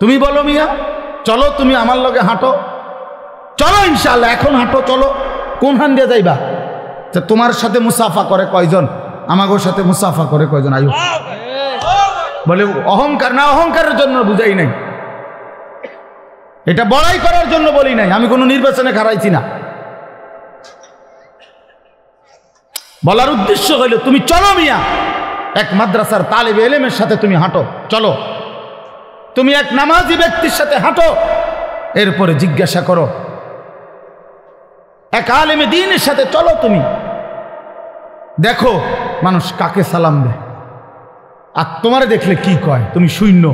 তুমি বলো মিয়া, চলো তুমি আমার লগে হাঁটো, চলো ইনশাআল্লাহ এখন হাঁটো, চলো। কোনখান দিয়ে যাইবা? তোমার সাথে মুসাফা করে কয়জন, আমাগোর সাথে মুসাফা করে কয়জন? আয়ু বলে অহংকার না, অহংকারের জন্য বুঝাই নাই, এটা বড়াই করার জন্য বলি নাই, আমি কোনো নির্বাচনে খারাইছি না। বলার উদ্দেশ্য হইল তুমি চলো মিয়া, এক মাদ্রাসার তালেবে ইলমের সাথে তুমি হাঁটো, চলো। তুমি এক নামাজি ব্যক্তির সাথে হাঁটো, এরপরে জিজ্ঞাসা করো এক আলেমে দ্বীনের সাথে চলো। তুমি দেখো মানুষ কাকে সালাম দেয়, আর তোমারে দেখলে কি কয়, তুমি শূন্য।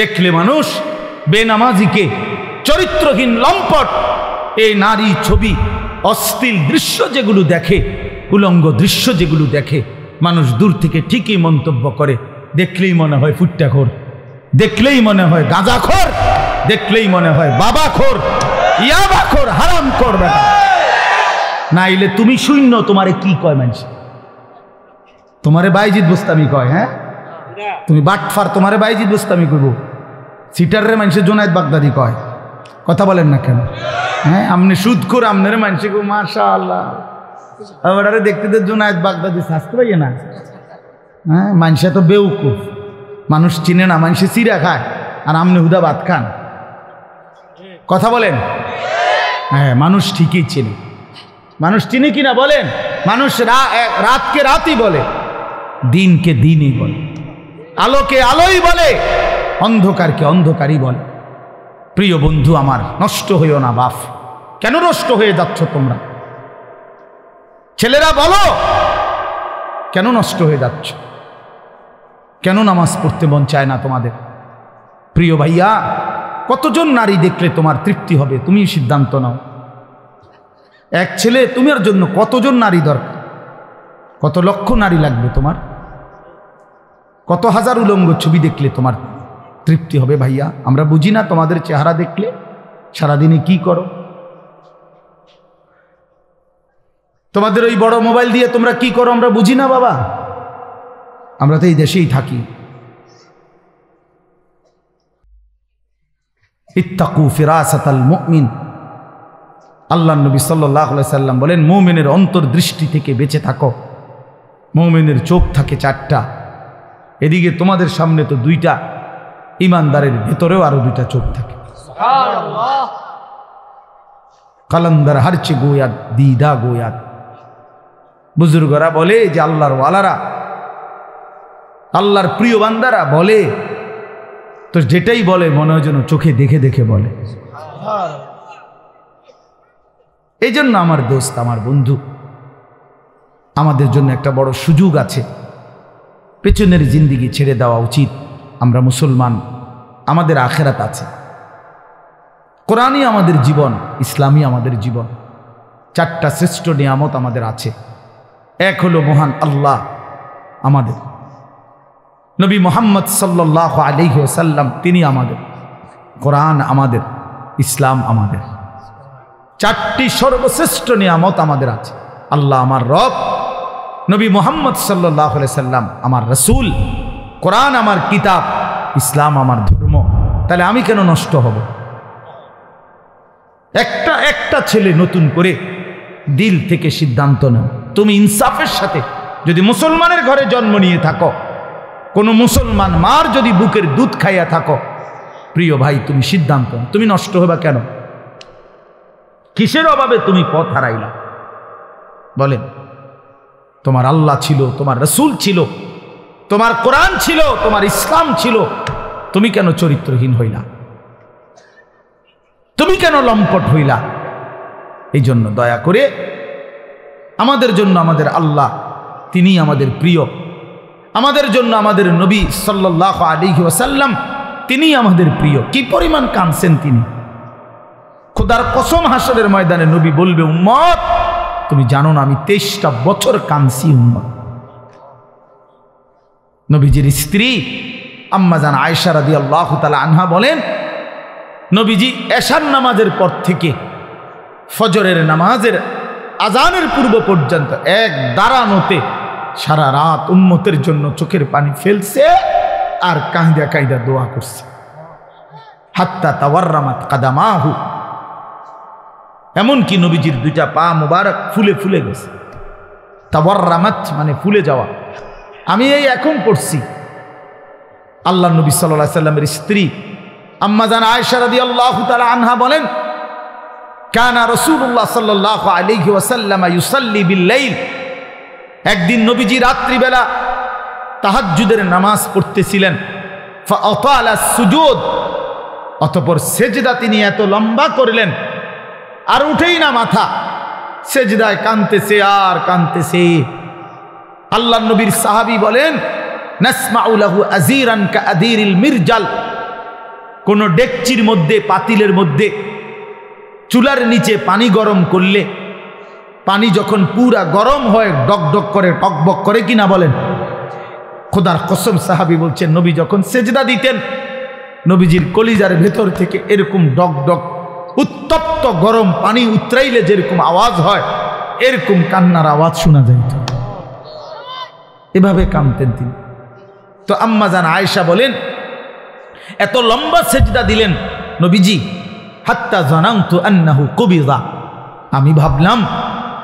দেখলে মানুষ বেনামাজিকে, চরিত্রহীন লম্পট, এই নারী ছবি, অশ্লীল দৃশ্য যেগুলো দেখে, উলঙ্গ দৃশ্য যেগুলো দেখে, মানুষ দূর থেকে ঠিকই মন্তব্য করে। দেখলেই মনে হয় ফুট্টাখোর, দেখলেই মনে হয় গাঁজাখোর, দেখলেই মনে হয় বাবাখোর, ইয়াবাখোর, হারামখোর বেটা। নাইলে তুমি শূন্য, তোমারে কি কয় মানুষ? তোমারে বাইজিদ বুস্তামি কয়। হ্যাঁ, তুমি বাটফার, তোমারে বাইজিদ বুস্তামি করবো। সিটারে মানুষের জোনায়েদ বাগদাদি কয়, কথা বলেন না কেন? হ্যাঁ, আপনি সুদ করে আপনার মানুষে গো মাশাআল্লাহ, আবার দেখতে দে জোনায়েদ বাগদাদি শাস্তে পাইয়ে না। হ্যাঁ, মানুষে তো বেউকুফ, মানুষ চিনে না, মানুষে চিরা খায়, আর আপনি হুদা ভাত খান। কথা বলেন? হ্যাঁ, মানুষ ঠিকই চিনে, মানুষ চিনে কিনা বলেন? মানুষ রাতকে রাতই বলে, দিনকে দিনই বলে, আলোকে আলোই বলে, অন্ধকারকে অন্ধকারই বলে। প্রিয় বন্ধু আমার, নষ্ট হইও না বাপ। কেন নষ্ট হয়ে যাচ্ছ তোমরা? ছেলেরা বলো, কেন নষ্ট হয়ে যাচ্ছ? কেন নামাজ পড়তে মন চায় না তোমাদের? প্রিয় ভাইয়া, কতজন নারী দেখলে তোমার তৃপ্তি হবে? তুমি সিদ্ধান্ত নাও। এক ছেলে, তোমার জন্য কতজন নারী দরকার? কত লক্ষ নারী লাগবে তোমার? কত হাজার উলঙ্গ ছবি দেখলে তোমার তৃপ্তি হবে? ভাইয়া, আমরা বুঝি না তোমাদের চেহারা দেখলে সারাদিনে কি করো? তোমাদের ওই বড় মোবাইল দিয়ে তোমরা কি করো আমরা বুঝি না বাবা। আমরা তো এই দেশেই থাকি। ইত্তাকু ফিরাসাতাল মুমিন, আল্লাহ নবী সাল্লাল্লাহু আলাইহি সাল্লাম বলেন, মুমিনের অন্তর্দৃষ্টি থেকে বেঁচে থাকো। মুমিনের চোখ থাকে চারটা, এদিকে তোমাদের সামনে তো দুইটা, ইমানদারের ভেতরেও আরো দুইটা চোখ থাকে। সুবহানাল্লাহ। কালান্দার হারচে গোয়াত দিদা গোয়াত। বুজুর্গরা বলে যে আল্লাহর ওয়ালারা, আল্লাহর প্রিয় বান্দারা বলে তো যেটাই বলে মনে হয় যেন চোখে দেখে দেখে বলে। এই জন্য আমার দোস্ত, আমার বন্ধু, আমাদের জন্য একটা বড় সুযোগ আছে। পেছনের জিন্দিগি ছেড়ে দেওয়া উচিত। আমরা মুসলমান, আমাদের আখেরাত আছে। কোরআনই আমাদের জীবন, ইসলামই আমাদের জীবন। চারটা শ্রেষ্ঠ নিয়ামত আমাদের আছে। এক হলো মহান আল্লাহ আমাদের, নবী মুহাম্মদ সাল্লাল্লাহু আলাইহি ওয়াসাল্লাম তিনি আমাদের, কোরআন আমাদের, ইসলাম আমাদের। চারটি সর্বশ্রেষ্ঠ নিয়ামত আমাদের আছে। আল্লাহ আমার রব, নবী মুহাম্মদ সাল্লাল্লাহু আলাইহি সাল্লাম আমার রাসূল, কোরআন আমার কিতাব, ইসলাম আমার ধর্ম। তাহলে আমি কেন নষ্ট হব? একটা ছেলে নতুন করে দিল থেকে সিদ্ধান্ত নাও। তুমি ইনসাফের সাথে যদি মুসলমানের ঘরে জন্ম নিয়ে থাকো, কোনো মুসলমান মার যদি বুকের দুধ খাইয়া থাকো, প্রিয় ভাই তুমি সিদ্ধান্ত নাও, তুমি নষ্ট হবা কেন? কিসের অভাবে তুমি পথ হারাইলা? বলেন, তোমার আল্লাহ ছিল, তোমার রাসূল ছিল, তোমার কোরআন ছিল, তোমার ইসলাম ছিল, তুমি কেন চরিত্রহীন হইলা? তুমি কেন লম্পট হইলা? এই জন্য দয়া করে আমাদের জন্য আমাদের আল্লাহ, তিনি আমাদের প্রিয়, আমাদের জন্য আমাদের নবী সাল্লাল্লাহু আলাইহি ওয়াসাল্লাম, তিনি আমাদের প্রিয়। কি পরিমাণ কাঁদছেন তিনি! খোদার কসম, হাসরের ময়দানে নবী বলবে, উম্মত তুমি জানো না আমি 23টা বছর কাঁদছি। উম্মত, নবীজির স্ত্রী আম্মা জান আয়েশা রাদিয়াল্লাহু তাআলা আনহা বলেন, নবীজি এশার নামাজের পর থেকে ফজরের নামাজের আজানের পূর্ব পর্যন্ত এক দাঁড়ানোতে সারা রাত উম্মতের জন্য চোখের পানি ফেলছে আর কাঁদা কাঁদা দোয়া করছে। হাত্তা তাওয়াররামাত কাদামাহু, এমনকি নবীজির দুইটা পা মুবারক ফুলে ফুলে গেছে। তাওয়াররামাত মানে ফুলে যাওয়া। আমি এই এখন পড়ছি, আল্লাহ নবী সাল্লাল্লাহু আলাইহি সাল্লামের স্ত্রী আম্মা জান আয়েশা রাদিয়াল্লাহু তাআলা আনহা বলেন, কানা রাসূলুল্লাহ সাল্লাল্লাহু আলাইহি ওয়াসাল্লাম ইউসাল্লি বিল-লাইল, একদিন নবীজি রাত্রিবেলা তাহাজ্জুদের নামাজ পড়তেছিলেন। ফাআতালা সুজুদ, অতঃপর সেজদা তিনি এত লম্বা করলেন আর উঠেই না মাথা, সেজদায় কাঁদতেছে আর কাঁদতেছে। আল্লাহ নবীর সাহাবী বলেন, নাসমাউ লাহু আযীরান কাআযীরিল মিরজাল, কোন ডেকচির মধ্যে, পাতিলের মধ্যে চুলার নিচে পানি গরম করলে পানি যখন পুরা গরম হয় ডকডক করে, টকবক করে কিনা বলেন? খোদার কসম, সাহাবী বলছেন নবী যখন সেজদা দিতেন, নবীজির কলিজার ভেতর থেকে এরকম ডকডক উত্তপ্ত গরম পানি উতরাইলে যেরকম আওয়াজ হয়, এরকম কান্নার আওয়াজ শোনা যাইত। এভাবে কাঁদতেন তিনি। তো আম্মা জান আয়েশা বলেন, এত লম্বা সেজদা দিলেন নবীজি, হাত্তা জানান্তু আন্নাহু কুবিযা, আমি ভাবলাম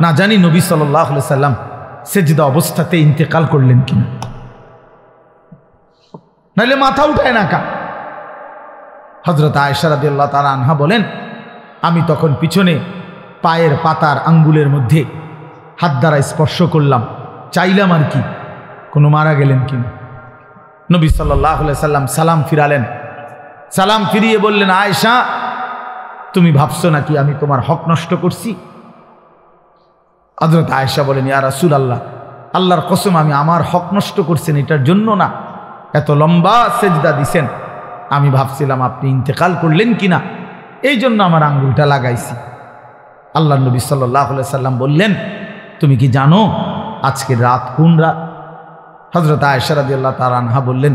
না জানি নবী সাল্লাল্লাহু আলাইহি সাল্লাম সেজদা অবস্থাতে ইন্তেকাল করলেন কিনা, নাইলে মাথা উঠায় না কা। হযরত আয়েশা রাদিয়াল্লাহু তাআলা আনহা বলেন, আমি তখন পিছনে পায়ের পাতার আঙ্গুলের মধ্যে হাত দ্বারা স্পর্শ করলাম, চাইলাম আর কি কোনো মারা গেলেন কিনা। নবী সাল্লাল্লাহু আলাইহি সাল্লাম সালাম ফিরালেন, সালাম ফিরিয়ে বললেন, আয়েশা তুমি ভাবছো নাকি আমি তোমার হক নষ্ট করছি? হযরত আয়েশা বলেন, ইয়া রাসূলুল্লাহ, আল্লাহর কসম আমি আমার হক নষ্ট করছেন এটার জন্য না, এত লম্বা সেজদা দিছেন, আমি ভাবছিলাম আপনি ইন্তেকাল করলেন কিনা, এই জন্য আমার আঙ্গুলটা লাগাইছি। আল্লাহ নবী সাল্লাল্লাহু আলাইহি সাল্লাম বললেন, তুমি কি জানো আজকের রাত কোন রাত? হযরত আয়েশা রাদিয়াল্লাহু তাআলা আনহা বললেন,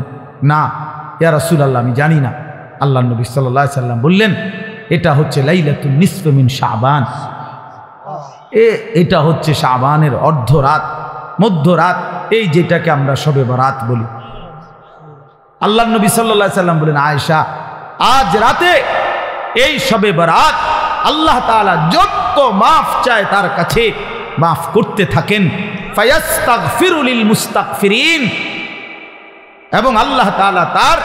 না ইয়া রাসূলুল্লাহ আমি জানি না। আল্লাহ নবী সাল্লাল্লাহু আলাইহি সাল্লাম বললেন, এটা হচ্ছে লাইলাতুন নিসফ মিন শাবান, এটা হচ্ছে শাবানের অর্ধরাত, মধ্যরাত, এই যেটাকে আমরা শবে বরাত বলি। আল্লাহ নবী সাল্লাল্লাহু আলাইহি সাল্লাম বলেন, আয়েশা আজ রাতে এই শবে বরাত আল্লাহ তাআলা যত মাফ চায় তার কাছে মাফ করতে থাকেন। ফায়াস্তাগফিরু লিল মুস্তাগফিরিন, এবং আল্লাহ তাআলা তার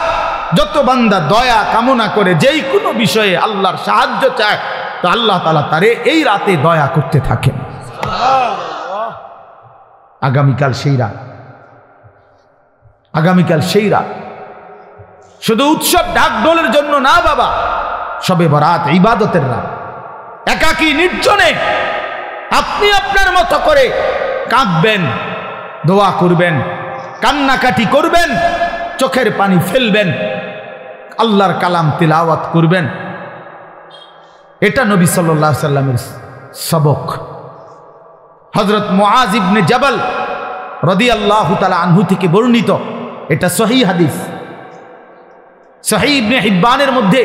যত বান্দা দয়া কামনা করে, যেই কোনো বিষয়ে আল্লাহর সাহায্য চায়, তো আল্লাহ তাআলা তারে এই রাতে দয়া করতে থাকেন। আগামীকাল সেই রাত, আগামীকাল সেই রাত শুধু উৎসব ঢাকঢোলের জন্য না বাবা, শবে বরাত ইবাদতের রাত। একাকী নির্জনে আপনি আপনার মতো করে কাঁদবেন, দোয়া করবেন, কান্নাকাটি করবেন, চোখের পানি ফেলবেন, আল্লাহর কালাম তিলাওয়াত করবেন। এটা নবী সাল্লাল্লাহু আলাইহি সাল্লামের সবক। হযরত মুআজ ইবনে জাবাল রাদিয়াল্লাহু তাআলা আনহু থেকে বর্ণিত, এটা সহিহ হাদিস, সহিহ ইবনে হিব্বানের মধ্যে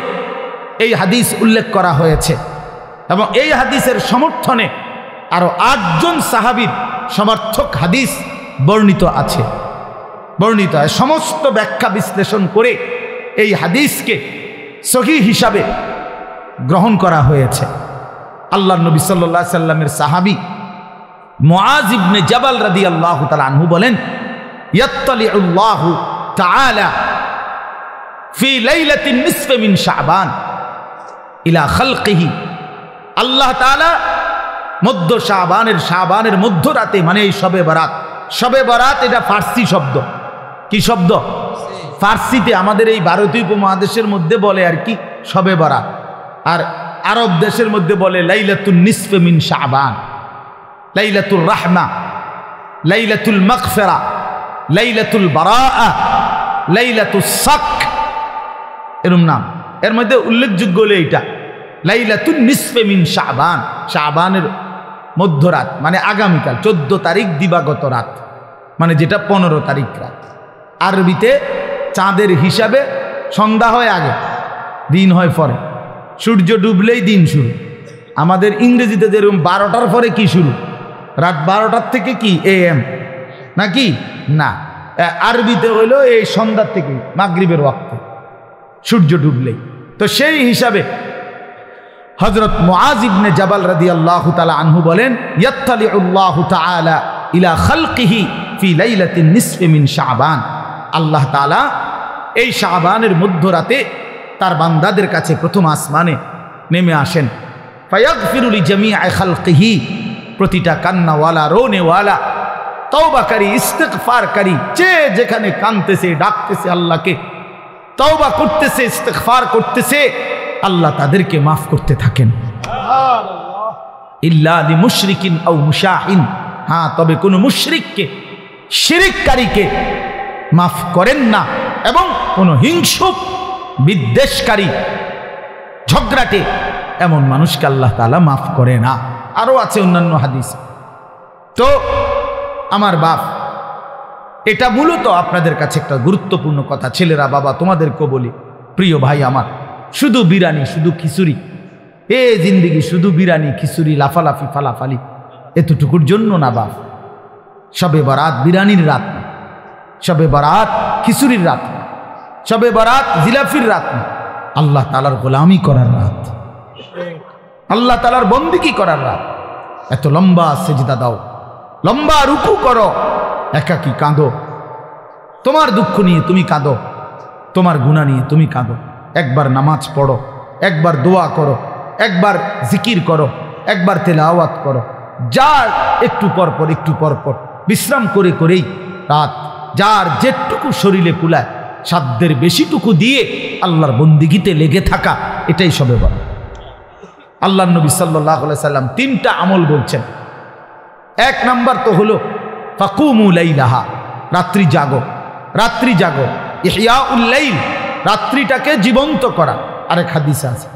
এই হাদিস উল্লেখ করা হয়েছে। এবং এই হাদিসের সমর্থনে আরো 8 জন সাহাবীর সমর্থক হাদিস বর্ণিত আছে। সমস্ত ব্যাখ্যা বিশ্লেষণ করে এই হাদিসকে সহিহ হিসাবে গ্রহণ করা হয়েছে। আল্লাহর নবী সাল্লাল্লাহু আলাইহি সাল্লামের সাহাবী মুআজ ইবনে জাবাল রাদিয়াল্লাহু তাআলা আনহু বলেন, ইয়াত্তালিউল্লাহু তাআলা ফি লাইলাতিন নিসফি মিন শাবান ইলা খালকিহি। আল্লাহ তাআলা মধ্য শাবানের মধ্যরাতে, মানে এই শবে বরাত এটা ফার্সি শব্দ। কি শব্দ? ফার্সিতে আমাদের এই ভারতীয় উপমহাদেশের মধ্যে বলে আর কি শবে বরাত, আর আরব দেশের মধ্যে বলে লাইলাতুন নিসফি মিন শাবান, লাইলাতুল রাহমা, লাইলাতুল মাগফিরা, লাইলাতুল বারাআ, লাইলাতুস সাক, এরকম নাম। এর মধ্যে উল্লেখযোগ্য হলো এইটা লাইলাতুন নিসফি মিন শাবান, শাবানের মধ্যরাত মানে আগামীকাল 14 তারিখ দিবাগত রাত, মানে যেটা 15 তারিখ রাত। আরবিতে চাঁদের হিসাবে সন্ধ্যা হয় আগে, দিন হয় পরে, সূর্য ডুবলেই দিন শুরু। আমাদের ইংরেজিতে যেরকম 12টার পরে কি শুরু, রাত 12টার থেকে কি AM নাকি না, আরবিতে হইল এই সন্ধ্যার থেকে মাগরিবের ওয়াক্তে সূর্য ডুবলেই। তো সেই হিসাবে হযরত মুআজ ইবনে জাবাল রাদিয়াল্লাহু তাআলা আনহু বলেন, ইয়াত্তালিউল্লাহু তাআলা ইলা খালকিহি ফি লাইলাতিন নিসফি মিন শাবান। আল্লাহ তাআলা এই শাবানের মধ্যরাতে তার বান্দাদের কাছে প্রথম আসমানে নেমে আসেন। ফায়াগফিরু লিজামিই খালকিহি, প্রতিটা কান্নাওয়ালা, রোনেওয়ালা, তওবাকারী, ইস্তিগফারকারী, যে যেখানে কাঁদতেছে, ডাকতেছে আল্লাহকে, তওবা করতেছে, ইস্তিগফার করতেছে, আল্লাহ তাদেরকে মাফ করতে থাকেন। ইল্লা লিমুশরিকিন আও মুশাহিন, হ্যাঁ তবে কোন মুশরিককে, শিরককারীকে মাফ করেন না, এবং কোন হিংসুক, বিদ্বেষকারী, ঝগড়াটে এমন মানুষকে আল্লাহ তাআলা মাফ করে না। আরো আছে অন্যান্য হাদিস। তো আমার বাপ, এটা মূলত আপনাদের কাছে একটা গুরুত্বপূর্ণ কথা। ছেলেরা, বাবা, তোমাদেরকেও বলি, প্রিয় ভাই আমার, শুধু বিরানি, শুধু খিচুড়ি, এ জিন্দিগি শুধু বিরানি, খিচুড়ি, লাফালাফি, ফালাফালি, এতটুকুর জন্য না বাপ। শবে বরাত বিরানির রাত না, শবে বরাত খিচুড়ির রাত না, শবে বরাত জিলাফির রাত না, আল্লাহ তাআলার গোলামি করার রাত, আল্লাহ তাআলার বন্দেগী করার রাত। এত লম্বা সেজদা দাও, লম্বা রুকু করো, একাকী কাঁদো, তোমার দুঃখ নিয়ে তুমি কাঁদো, তোমার গুনাহ নিয়ে তুমি কাঁদো। একবার নামাজ পড়ো, একবার দোয়া করো, একবার জিকির করো, একবার তেলাওয়াত করো, যার একটু পর পর বিশ্রাম করে করেই রাত, যার যেটুকু শরীরে কুলায় সাধ্যের বেশিটুকু দিয়ে আল্লাহর বন্দেগীতে লেগে থাকা, এটাই শবে বরাত। আল্লাহর নবী সাল্লাল্লাহু আলাইহি সাল্লাম 3টা আমল বলছেন। 1 নাম্বার তো হলো ফাকুমু লাইলাহা, রাত্রি জাগো, রাত্রি জাগো, ইহয়াউল লাইল, রাত্রিটাকে জীবন্ত করা। আরেক হাদিস আছে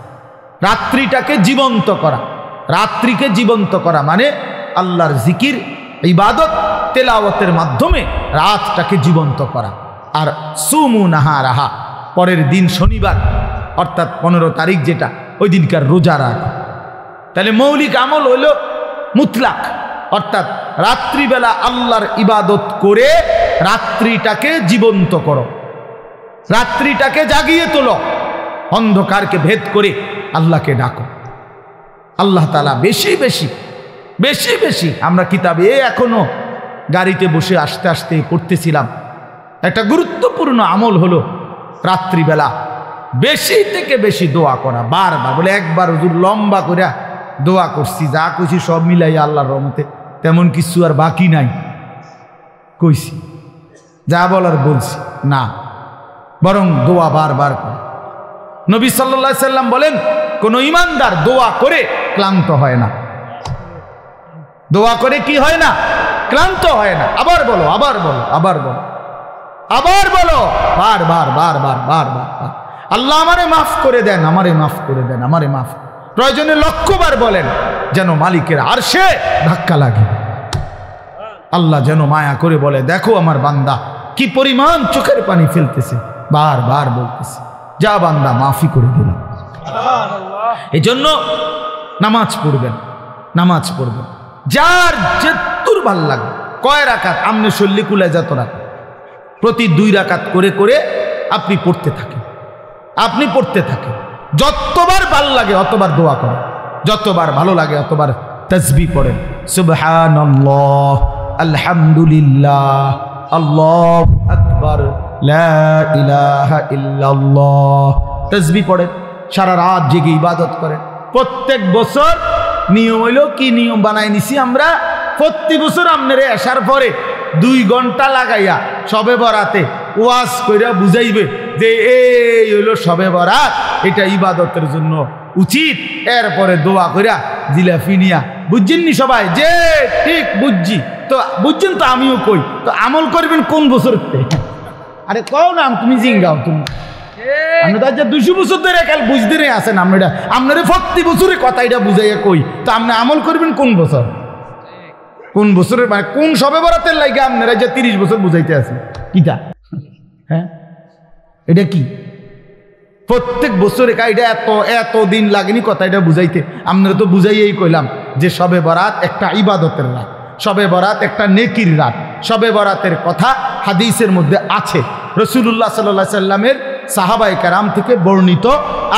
রাত্রিটাকে জীবন্ত করা, রাত্রিকে জীবন্ত করা মানে আল্লাহর জিকির, ইবাদত, তেলাওয়াতের মাধ্যমে রাতটাকে জীবন্ত করা। আর সুমু নাহারাহা, পরের দিন শনিবার অর্থাৎ 15 তারিখ যেটা, ওই দিনকার রোজা রাখা। তাহলে মৌলিক আমল হইল মুতলাক, অর্থাৎ রাত্রিবেলা আল্লাহর ইবাদত করে রাত্রিটাকে জীবন্ত করো, রাত্রিটাকে জাগিয়ে তোলো, অন্ধকারকে ভেদ করে আল্লাহকে ডাকো। আল্লাহ তাআলা বেশি বেশি বেশি বেশি, আমরা কিতাবে এখনো গাড়িতে বসে আসতে আসতে পড়তেছিলাম, একটা গুরুত্বপূর্ণ আমল হলো রাত্রিবেলা বেশি থেকে বেশি দোয়া করা। বারবার বলে, একবার হুজুর লম্বা করে দোয়া করছি, যা কইছি সব মিলাই আল্লাহর রহমতে তেমন কিছু আর বাকি নাই, কইছি যা বলার বলছি না, বরং দোয়া বারবার করে। নবী সাল্লাল্লাহু আলাইহি সাল্লাম বলেন, কোন ঈমানদার দোয়া করে ক্লান্ত হয় না। দোয়া করে কি হয় না? ক্লান্ত হয় না। আবার বলো, আবার বলো, আবার বলো, আবার বলো, বারবার বারবার বারবার, আল্লাহ আমারে মাফ করে দেন, আমারে মাফ করে দেন, আমারে মাফ। প্রয়োজনে লক্ষবার বলেন, যেন মালিকের আরশে ধাক্কা লাগে। আল্লাহ যেন মায়া করে বলে, দেখো আমার বান্দা কি পরিমাণ চোখের পানি ফেলতেছে, বারবার বলতেছে, যা বান্দা মাফি করে দিলাম। এই জন্য নামাজ পড়বেন, নামাজ পড়বেন। যার যেতুর ভাল লাগে, কয় রাকাত আমনে শল্লি কুলায় যত রাকাত, প্রতি 2 রাকাত করে করে আপনি পড়তে থাকেন, আপনি পড়তে থাকেন। যতবার ভাল লাগে অতবার দোয়া করেন, যতবার ভালো লাগে অতবার তাসবিহ পড়েন। সুবহানাল্লাহ, আলহামদুলিল্লাহ, আল্লাহু আকবার, লা ইলাহা ইল্লাল্লাহ। তাসবিহ পড়েন, সারা রাত জেগে ইবাদত করেন। প্রত্যেক বছর নিয়ম হইল কি নিয়ম বানাই নিছি আমরা, প্রতি বছর আপনারে আসার পরে 2 ঘন্টা লাগাইয়া শবে বরাতে ওয়াজ কইরা বুঝাইবে যে এই হইলো শবে বরাত, এটা ইবাদতের জন্য উচিত। এরপরে দোয়া কইরা জিলাপি নিয়া, বুঝছেননি সবাই? যে ঠিক বুঝছি তো, বুঝছেন তো, আমিও কই তো আমল করবেন কোন বছর? আরে কও না, তুমি জিঙ্গাও, তুমি আমরা তো আজ 200 বছর ধরে কাল বুঝতে নেই আসেন। আমরা আপনারা প্রতি বছরের কথা এটা বুঝাইয়া কই, তো আপনি আমল করবেন কোন বছর? কোন বছরের মানে কোন শবে বরাতের লাগে আপনারা যে 30 বছর বুঝাইতে আছেন কিটা? হ্যাঁ, এটা কি প্রত্যেক বছরে এটা এত দিন লাগেনি কথা এটা বুঝাইতে? আপনারা তো বুঝাইয়াই কইলাম যে শবে বরাত একটা ইবাদতের রাত, শবে বরাত একটা নেকির রাত। শবে বরাতের কথা হাদিসের মধ্যে আছে, রাসূলুল্লাহ সাল্লাল্লাহু আলাইহি সাল্লামের সাহাবায়ে কেরাম থেকে বর্ণিত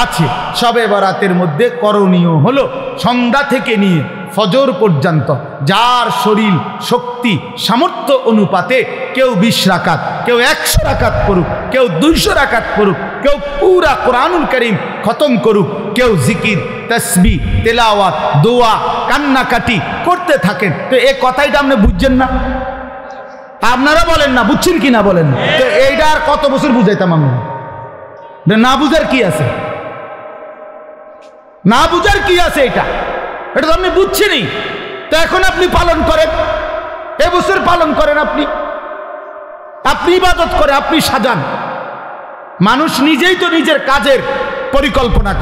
আছে। শবে বরাতের মধ্যে করণীয় হলো সন্ধ্যা থেকে নিয়ে ফজর পর্যন্ত যার শরীর শক্তি সামর্থ্য অনুপাতে কেউ 20 রাকাত, কেউ 100 রাকাত করুক, কেউ 200 রাকাত করুক, কেউ পুরা কোরআনুল কারীম খতম করুক, কেউ জিকির, তাসবিহ, তেলাওয়াত, দোয়া, কান্নাকাটি করতে থাকেন। তো এই কথাটা আপনি বুঝছেন না? আপনারা বলেন না, বুঝছেন কি না বলেন? তো এইটা আর কত বছর বুঝাইতাম আমি? না বুঝার কি আছে? না বুঝার কি আছে? এটা তো আপনি বুঝছেনই, তো এখন আপনি পালন করেন, এবছর পালন করেন, আপনি ইবাদত করে আপনি সাজান। মানুষ নিজেই তো নিজের কাজের পরিকল্পনা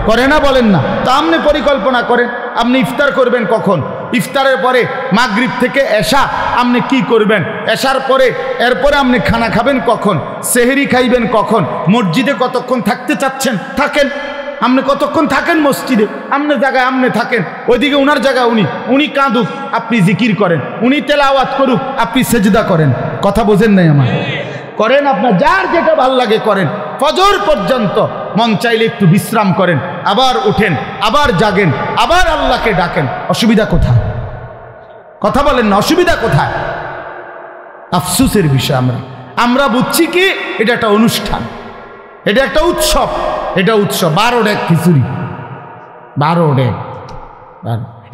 করে না, বলেন না? তো আপনি পরিকল্পনা করেন, আপনি ইফতার করবেন কখন, ইফতারের পরে মাগরিব থেকে এশা আপনি কি করবেন, এশার পরে এরপরে আপনি খানা খাবেন কখন, সেহরি খাইবেন কখন, মসজিদে কতক্ষণ থাকতে চাচ্ছেন থাকেন, আপনি কতক্ষণ থাকেন মসজিদে, আপনার জায়গায় আপনি থাকেন, ওইদিকে উনার জায়গায় উনি কাঁদুক আপনি জিকির করেন, উনি তেলাওয়াত করুক আপনি সেজদা করেন। কথা বোঝেন নাই আমার? করেন, আপনার যার যেটা ভাল লাগে করেন। ফজর পর্যন্ত মন চাইলে একটু বিশ্রাম করেন, আবার উঠেন, আবার জাগেন, আবার আল্লাহকে ডাকেন। অসুবিধা কোথায়? কথা বলেন না, অসুবিধা কোথায়? আফসোসের বিষয় আমরা বুঝছি কি এটা একটা অনুষ্ঠান, এটা একটা উৎসব, এটা উৎসব। 12 ডেক খিচুড়ি, 12 ডেক,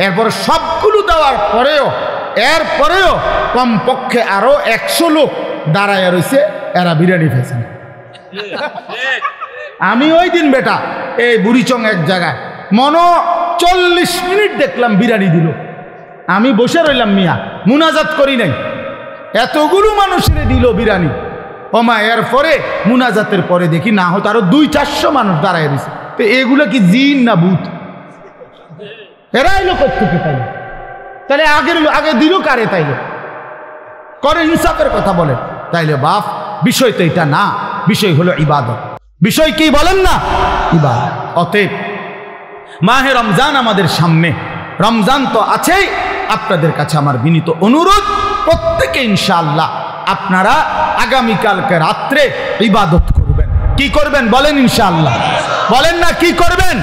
এরপরে সবগুলো দেওয়ার পরেও এরপরেও কমপক্ষে আরো 100 লোক দাঁড়ায় রয়েছে, এরা বিরিয়ানি খাইছে। আমি ওই দিন বেটা এই বুড়িচং এক জায়গায় 40 মিনিট দেখলাম বিরিয়ানি দিল, আমি বসে রইলাম, মিয়া মুনাজাত করি নাই, এতগুলো মানুষের দিল বিরিয়ানি। ওমা এরপরে মুনাজাতের পরে দেখি না হতো আরো 200-400 মানুষ দাঁড়ায় দিছে। তো এগুলো কি জিন না ভূত? এরা এলো কোথেকে? তাহলে আগে দিল কারে? তাইলে করে ইনসাফের কথা বলে। তাইলে বাপ, বিষয় তো এটা না, বিষয় হলো ইবাদত। বিষয় কি বলেন না? ইবাদত। অতএব মাহে রমজান আমাদের সামনে, রমজান তো আছেই। আপনাদের কাছে আমার বিনীত অনুরোধ, প্রত্যেকে ইনশাআল্লাহ আপনারা আগামীকালকে রাত্রে ইবাদত করবেন। কি করবেন বলেন? ইনশাআল্লাহ বলেন না, কি করবেন?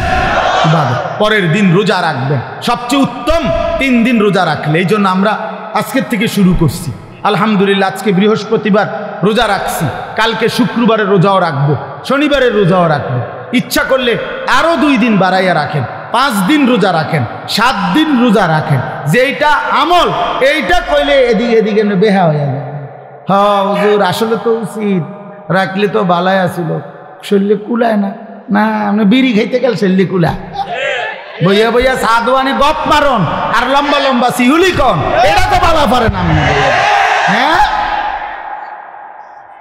ইবাদত। পরের দিন রোজা রাখবেন, সবচেয়ে উত্তম 3 দিন রোজা রাখলে। এই জন্য আমরা আজকের থেকে শুরু করছি। আলহামদুলিল্লাহ, আজকে বৃহস্পতিবার রোজা রাখছি, কালকে শুক্রবারের রোজাও রাখবো, শনিবারের রোজাও রাখবো। ইচ্ছা করলে আরো 2 দিন বাড়াইয়া রাখেন, 5 দিন রোজা রাখেন, 7 দিন রোজা রাখেন। যেইটা আমল এইটা কইলে এদিকে বেহা হয়ে যায়। হ্যাঁ হুজুর, আসলে তো উচিত রাখলে তো বালাই আসিল, শরীরে কুলায় না। না, আপনি বিড়ি খাইতে গেল শরীরে কুলায়, বইয়া বইয়া সাদওয়ানি গপ মারন আর লম্বা লম্বা সিহুলি কন, এটা তো বালা পারে না। হ্যাঁ,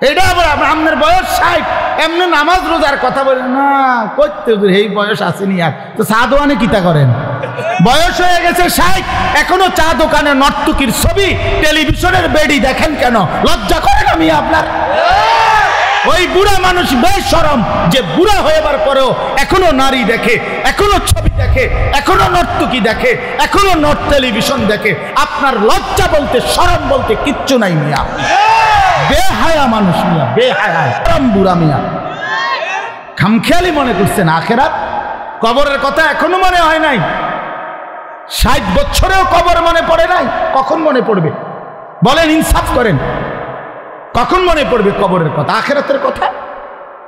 এটা আবার আপনার বয়স 60, এমনি নামাজ রোজার কথা বলেন না, করতে এই বয়স আসেনি আর, তো চা দোকানে কিতা করেন? বয়স হয়ে গেছে 60, এখনো চা দোকানে নর্তকীর ছবি, টেলিভিশনের বেডি দেখেন কেন? লজ্জা করেন আমি আপনার? ওই বুড়া মানুষ বেশরম যে বুড়া হয়েবার পরেও এখনো নারী দেখে, এখনো ছবি দেখে, এখনো নর্তকী দেখে, এখনো নর্থ টেলিভিশন দেখে। আপনার লজ্জা বলতে শরম বলতে কিচ্ছু নাই মিয়া, বেহায়া মানুষ মিয়া, বেহায়া বুড়া মিয়া। খামখেয়ালি মনে করছেন আখেরাত, কবরের কথা এখনো মনে হয় নাই। 60 বছরেও কবর মনে পড়ে নাই, কখন মনে পড়বে বলেন? ইনসাফ করেন, কখন মনে পড়বে কবরের কথা, আখেরাতের কথা?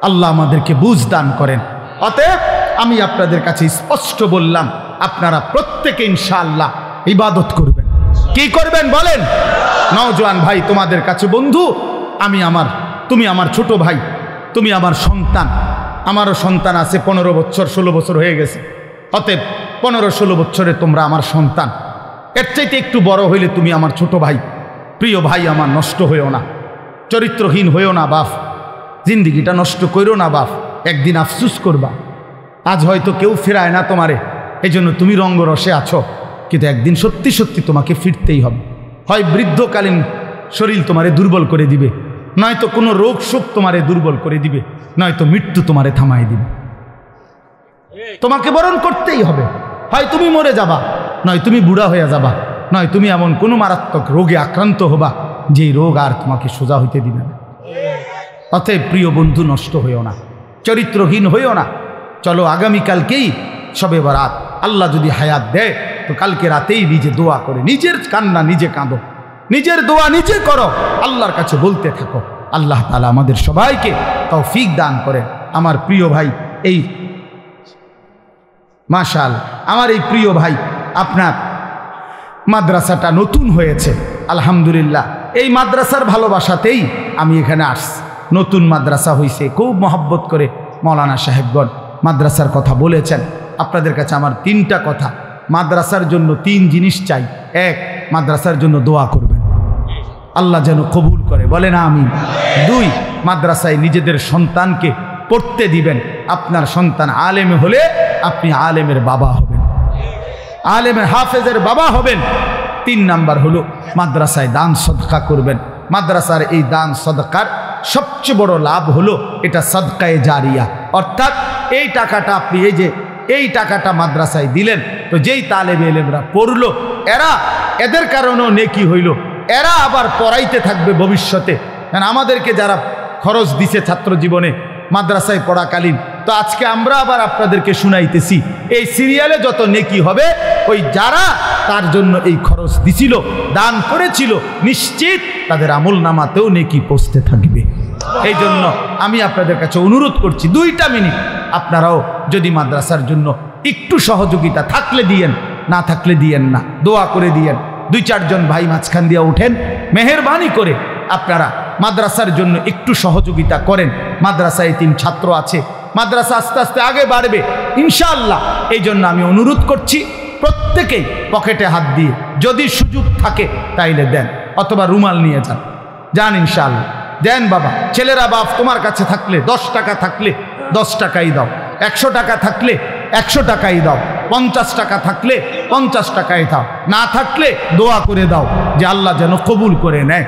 আল্লাহ আমাদেরকে বুঝ দান করেন। অতএব আমি আপনাদের কাছে স্পষ্ট বললাম, আপনারা প্রত্যেকে ইনশাআল্লাহ ইবাদত করবেন। কি করবেন বলেন? নওজোয়ান ভাই, তোমাদের কাছে বন্ধু, তুমি আমার ছোট ভাই, তুমি আমার সন্তান। আমারও সন্তান আছে, 15 বছর 16 বছর হয়ে গেছে। অতএব 15-16 বছরে তোমরা আমার সন্তান, এর চাইতে একটু বড় হইলে তুমি আমার ছোট ভাই। প্রিয় ভাই আমার, নষ্ট হইও না, চরিত্রহীন হইও না বাপ, জিন্দিগিটা নষ্ট কইরো না বাপ, একদিন আফসুস করবা। আজ হয়তো কেউ ফেরায় না তোমারে, এই জন্য তুমি রঙ্গরসে আছো, কিন্তু একদিন সত্যি সত্যি তোমাকে ফিরতেই হবে। হয় বৃদ্ধকালীন শরীর তোমারে দুর্বল করে দিবে, নয়তো কোনো রোগ শোক তোমারে দুর্বল করে দিবে, নয়তো মৃত্যু তোমারে থামাই দিবে। তোমাকে বরণ করতেই হবে, হয় তুমি মরে যাবা, নয় তুমি বুড়া হয়ে যাবা, নয় তুমি এমন কোনো মারাত্মক রোগে আক্রান্ত হবা যেই রোগ আর তোমাকে সোজা হইতে দিবে না। অতএব প্রিয় বন্ধু, নষ্ট হইও না, চরিত্রহীন হইও না। চলো আগামীকালকেই শবে বরাত, আল্লাহ যদি হায়াত দেয় তো কালকে রাতেই নিজে দোয়া করে, নিজের কান্না নিজে কাঁদো, নিজের দোয়া নিজে করো, আল্লাহর কাছে বলতে থাকো। আল্লাহ তাআলা আমাদের সবাইকে তৌফিক দান করে। আমার প্রিয় ভাই, এই মাশাআল্লাহ, আমার এই প্রিয় ভাই, আপনার মাদ্রাসাটা নতুন হয়েছে, আলহামদুলিল্লাহ। এই মাদ্রাসার ভালোবাসাতেই আমি এখানে আসছি। নতুন মাদ্রাসা হয়েছে, খুব মহব্বত করে মৌলানা সাহেবগণ মাদ্রাসার কথা বলেছেন। আপনাদের কাছে আমার 3টা কথা। মাদ্রাসার জন্য 3 জিনিস চাই। 1, মাদ্রাসার জন্য দোয়া করবেন, আল্লাহ যেন কবুল করে, বলেন আমিন। 2, মাদ্রাসায় নিজেদের সন্তানকে পড়তে দিবেন। আপনার সন্তান আলেম হলে আপনি আলেমের বাবা হবেন, আলেমের হাফেজের বাবা হবেন। 3 নাম্বার হলো মাদ্রাসায় দান সদকা করবেন। মাদ্রাসার এই দান সদকার সবচেয়ে বড় লাভ হলো এটা সদকায়ে জারিয়া, অর্থাৎ এই টাকাটা আপনি এই টাকাটা মাদ্রাসায় দিলেন, তো যেই তালেবে ইলমরা পড়লো, এদের কারণেও নেকি হইল, এরা আবার পড়াইতে থাকবে ভবিষ্যতে। কারণ আমাদেরকে যারা খরচ দিছে ছাত্র জীবনে মাদ্রাসায় পড়াকালীন, তো আজকে আমরা আবার আপনাদেরকে শুনাইতেছি, এই সিরিয়ালে যত নেকি হবে, ওই যারা তার জন্য এই খরচ দিছিল, দান করেছিল, নিশ্চিত তাদের আমল নামাতেও নেকি পৌঁছতে থাকবে। এই জন্য আমি আপনাদের কাছে অনুরোধ করছি, 2টা মিনিট আপনারাও যদি মাদ্রাসার জন্য একটু সহযোগিতা থাকলে দিয়েন, না থাকলে দিয়েন না, দোয়া করে দিয়েন। 2-4 জন ভাই মাঝখান দিয়ে উঠেন, মেহেরবানি করে আপনারা মাদ্রাসার জন্য একটু সহযোগিতা করেন। মাদ্রাসায় 3 ছাত্র আছে, মাদ্রাসা আস্তে আস্তে আগে বাড়বে ইনশাআল্লাহ। এই জন্য আমি অনুরোধ করছি, প্রত্যেকেই পকেটে হাত দিয়ে যদি সুযোগ থাকে তাইলে দেন, অথবা রুমাল নিয়ে যান ইনশাআল্লাহ, দেন বাবা। ছেলেরা বাপ, তোমার কাছে থাকলে 10 টাকা থাকলে 10 টাকাই দাও, 100 টাকা থাকলে 100 টাকাই দাও, 50 টাকা থাকলে 50 টাকাই দাও, না থাকলে দোয়া করে দাও যে আল্লাহ যেন কবুল করে নেয়।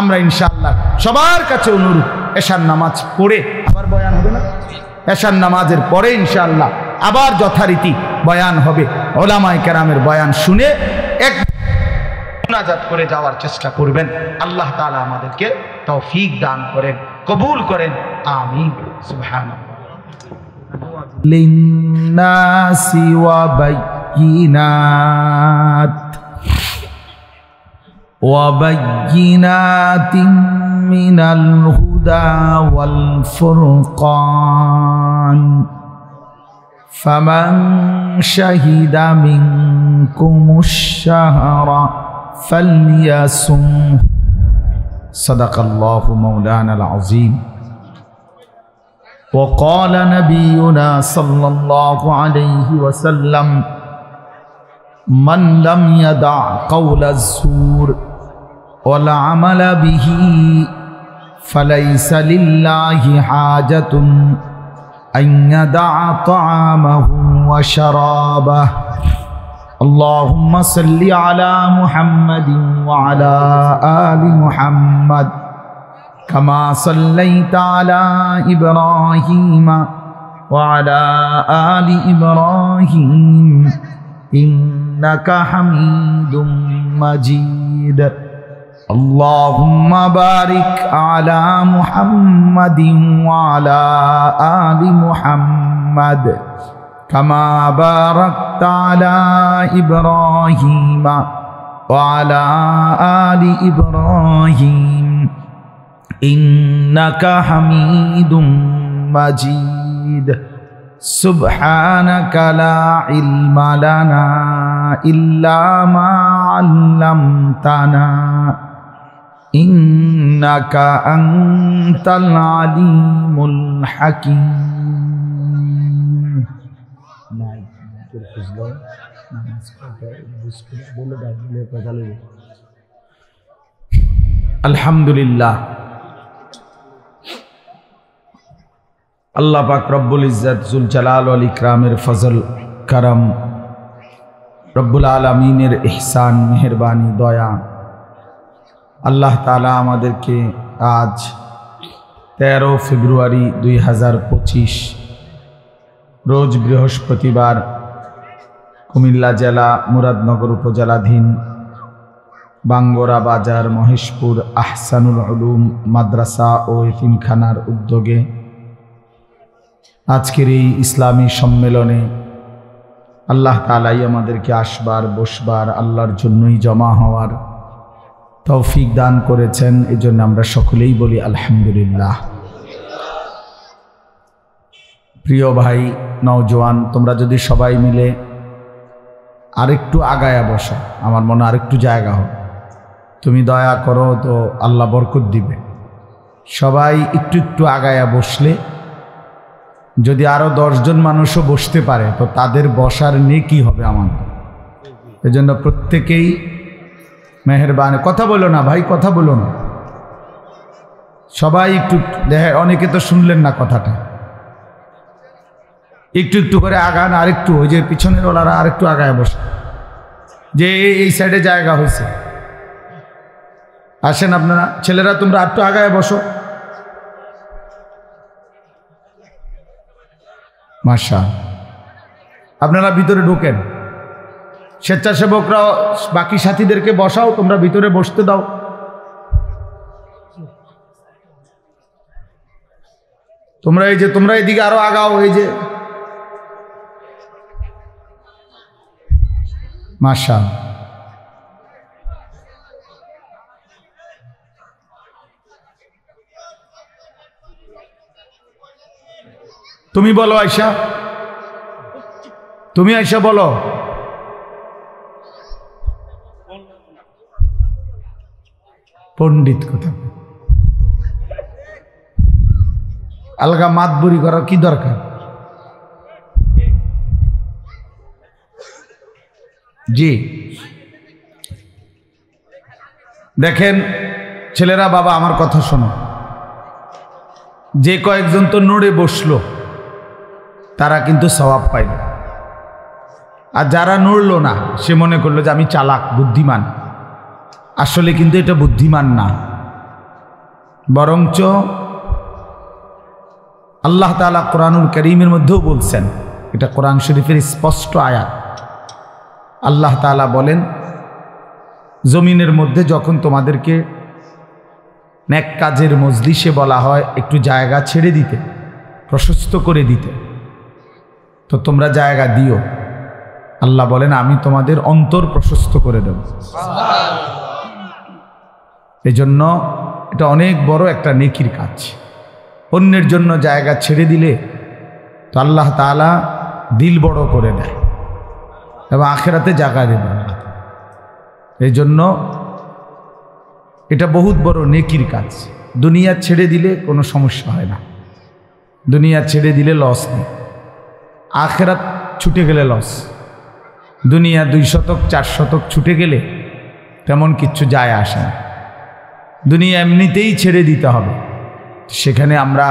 আমরা ইনশাআল্লাহ সবার কাছে অনুরোধ, এশার নামাজ পড়ে আবার বয়ান হবে না, এশার নামাজের পরে ইনশাআল্লাহ আবার যথারীতি বয়ান হবে। ওলামায়ে কেরামের বয়ান শুনে এক মুনাজাত করে যাওয়ার চেষ্টা করবেন। আল্লাহ তাআলা আমাদেরকে তৌফিক দান করেন, কবুল করেন, আমিন। সুবহানাল্লাহ। লিন্নাসি ওয়া বায়্যিনাতিন মিনাল হুদা ওয়াল ফুরকান ফামান শাহিদা মিনকুমুশ শাহরা ফালইয়াসুম। সাদাকাল্লাহু মাওলানাল আযীম। وقال نبينا صلى الله عليه وسلم من لم يدع قول الزور والعمل به فليس لله حاجة أن يدع طعامه وشرابه. اللهم صل على محمد وعلى آل محمد কামা সাল্লাইতা আলা ইব্রাহিম ওয়া আলা আলি ইব্রাহিম ইন্নাকা হামিদুম মাজিদ। আল্লাহুম্মা বারিক আলা মুহাম্মাদিন ওয়া আলা আলি মুহাম্মাদ কামা বারাকতা আলা ইব্রাহিম ওয়া আলা আলি ইব্রাহিম ইন্নাকা হামিদুম মাজিদ। সুবহানাকা লা ইলমা লানা ইল্লা মা আল্লামতানা ইন্নাকা আনতাল আলিমুল হাকিম। আলহামদুলিল্লাহ, আল্লাহ পাক রব্বুল ইজ্জত জুল জালাল ওয়াল ইকরামের ফজল করম, রব্বুল আলামিনের ইহসান মেহেরবানি দয়া, আল্লাহ তাআলা আমাদেরকে আজ 13 ফেব্রুয়ারি 2025 রোজ বৃহস্পতিবার কুমিল্লা জেলা মুরাদনগর উপজেলাধীন বাঙ্গরা বাজার মহেশপুর আহসানুল উলুম মাদ্রাসা ও এতিমখানার উদ্যোগে আজকের এই ইসলামী সম্মেলনে আল্লাহ তাআলাই আমাদেরকে আসবার বসবার আল্লাহর জন্যই জমা হওয়ার তৌফিক দান করেছেন। এজন্য আমরা সকলেই বলি আলহামদুলিল্লাহ। প্রিয় ভাই নওজোয়ান, তোমরা যদি সবাই মিলে আরেকটু আগায়া বসো, আমার মনে আরেকটু জায়গা হোক, তুমি দয়া করো তো আল্লাহ বরকত দিবে। সবাই একটু একটু আগায়া বসলে যদি আরো 10 জন মানুষও বসতে পারে তো তাদের বসার নেকি হবে আমাদের। এজন্য প্রত্যেকেই মেহেরবানি, কথা বলো না ভাই, কথা বলো না, সবাই একটু দেখে, অনেকে তো শুনলেন না কথাটা, একটু একটু করে আগান, আরেকটু ওই যে পিছনের ওলারা আরেকটু আগায় বসে, যে এই সাইডে জায়গা হয়েছে। আসেন আপনারা ছেলেরা, তোমরা একটু আগায় বসো। মাশা, আপনারা ভিতরে ঢোকেন, স্বেচ্ছাসেবকরা বাকি সাথীদেরকে বসাও, তোমরা ভিতরে বসতে দাও। তোমরা এই যে তোমরা এদিকে আরো আগাও, এই যে মাশা। তুমি বলো আয়শা, তুমি আয়শা বলো। পণ্ডিত কথা আলগা মাতবুরি করার কি দরকার? জি দেখেন ছেলেরা, বাবা আমার কথা শোনো, যে কয়েকজন তো নড়ে বসলো তারা কিন্তু সওয়াব পাইল, আর যারা নড়লো না সে মনে করলো যে আমি চালাক বুদ্ধিমান। আসলে কিন্তু এটা বুদ্ধিমান না, বরঞ্চ আল্লাহ তাআলা কোরআনুল কারীমের মধ্যেও বলছেন, এটা কোরআন শরীফের স্পষ্ট আয়াত। আল্লাহ তাআলা বলেন, জমিনের মধ্যে যখন তোমাদেরকে নেক কাজের মজলিসে বলা হয় একটু জায়গা ছেড়ে দিতে, প্রশস্ত করে দিতে, তো তোমরা জায়গা দিও। আল্লাহ বলেন আমি তোমাদের অন্তর প্রশস্ত করে দেব। এই জন্য এটা অনেক বড় একটা নেকির কাজ। অন্যের জন্য জায়গা ছেড়ে দিলে তো আল্লাহ তাআলা দিল বড় করে দেয় এবং আখিরাতে জায়গা দেবে। এই জন্য এটা বহুত বড় নেকির কাজ। দুনিয়া ছেড়ে দিলে কোনো সমস্যা হয় না, দুনিয়া ছেড়ে দিলে লস নেই, আখিরাত ছুটে গেলে লস। দুনিয়া 2 শতক 4 শতক ছুটে গেলে তেমন কিচ্ছু যায় আসে না, দুনিয়া এমনিতেই ছেড়ে দিতে হবে। সেখানে আমরা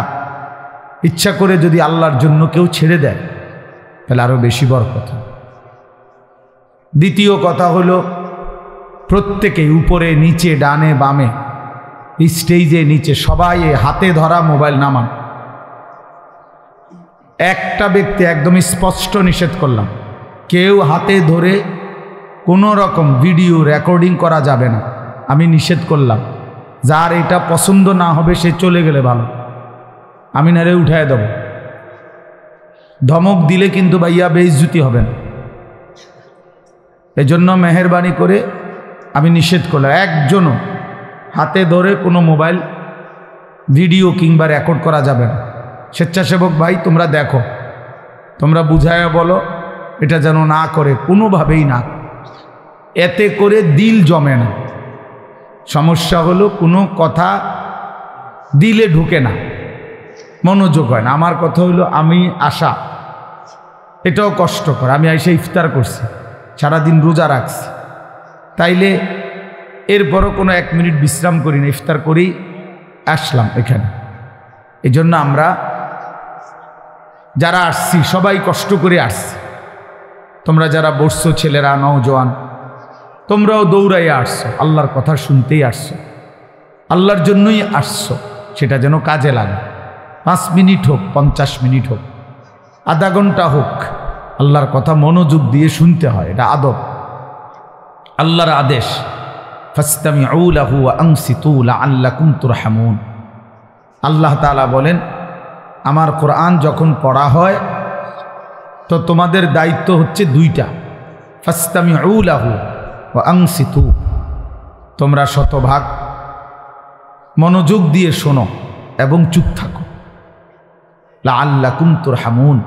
ইচ্ছা করে যদি আল্লাহর জন্য কেউ ছেড়ে দেয় তাহলে আরও বেশি বরকত। দ্বিতীয় কথা হলো, প্রত্যেকেই উপরে নিচে ডানে বামে স্টেজে নিচে সবাই হাতে ধরা মোবাইল নামান। একটা ব্যক্তি একদম স্পষ্ট নিষেধ করলাম, কেউ হাতে ধরে কোনো রকম ভিডিও রেকর্ডিং করা যাবে না, আমি নিষেধ করলাম। যার এটা পছন্দ না হবে সে চলে গেলে ভালো, আমি নারে উঠায় দেব। ধমক দিলে কিন্তু ভাইয়া বেইজ্জতি হবেন, এজন্য মেহেরবানি করে আমি নিষেধ করলাম। একজনও হাতে ধরে কোনো মোবাইল ভিডিও কিংবা রেকর্ড করা যাবে না। স্বেচ্ছাসেবক ভাই তোমরা দেখো, তোমরা বুঝায়া বলো এটা যেন না করে, কোনোভাবেই না। এতে করে দিল জমে না। সমস্যা হলো কোনো কথা দিলে ঢুকে না, মনোযোগ হয় না। আমার কথা হইলো আমি আসা, এটাও কষ্টকর। আমি এসে ইফতার করছি, সারাদিন রোজা রাখছি, তাইলে এরপরও কোনো 1 মিনিট বিশ্রাম করি না, ইফতার করেই আসলাম এখানে। এই জন্য আমরা যারা আসছি সবাই কষ্ট করে আসছি। তোমরা যারা বসছো, ছেলেরা, নওজোয়ান, তোমরাও দৌড়াইয়া আসছো, আল্লাহর কথা শুনতেই আসছো, আল্লাহর জন্যই আসছো। সেটা যেন কাজে লাগে। 5 মিনিট হোক, 50 মিনিট হোক, আধা ঘন্টা হোক, আল্লাহর কথা মনোযোগ দিয়ে শুনতে হয়, এটা আদব, আল্লাহর আদেশ। ফাসতামিউ লাহু ওয়া আনসিতু লাআল্লাকুম তুরহামুন। আল্লাহ তাআলা বলেন, আমার কোরআন যখন পড়া হয় তো তোমাদের দায়িত্ব হচ্ছে 2টা। ফাসতামিউ লাহু ওয়া আনসিতু, তোমরা শতভাগ মনোযোগ দিয়ে শোনো এবং চুপ থাকো। লাআল্লাকুম তুরহামুন,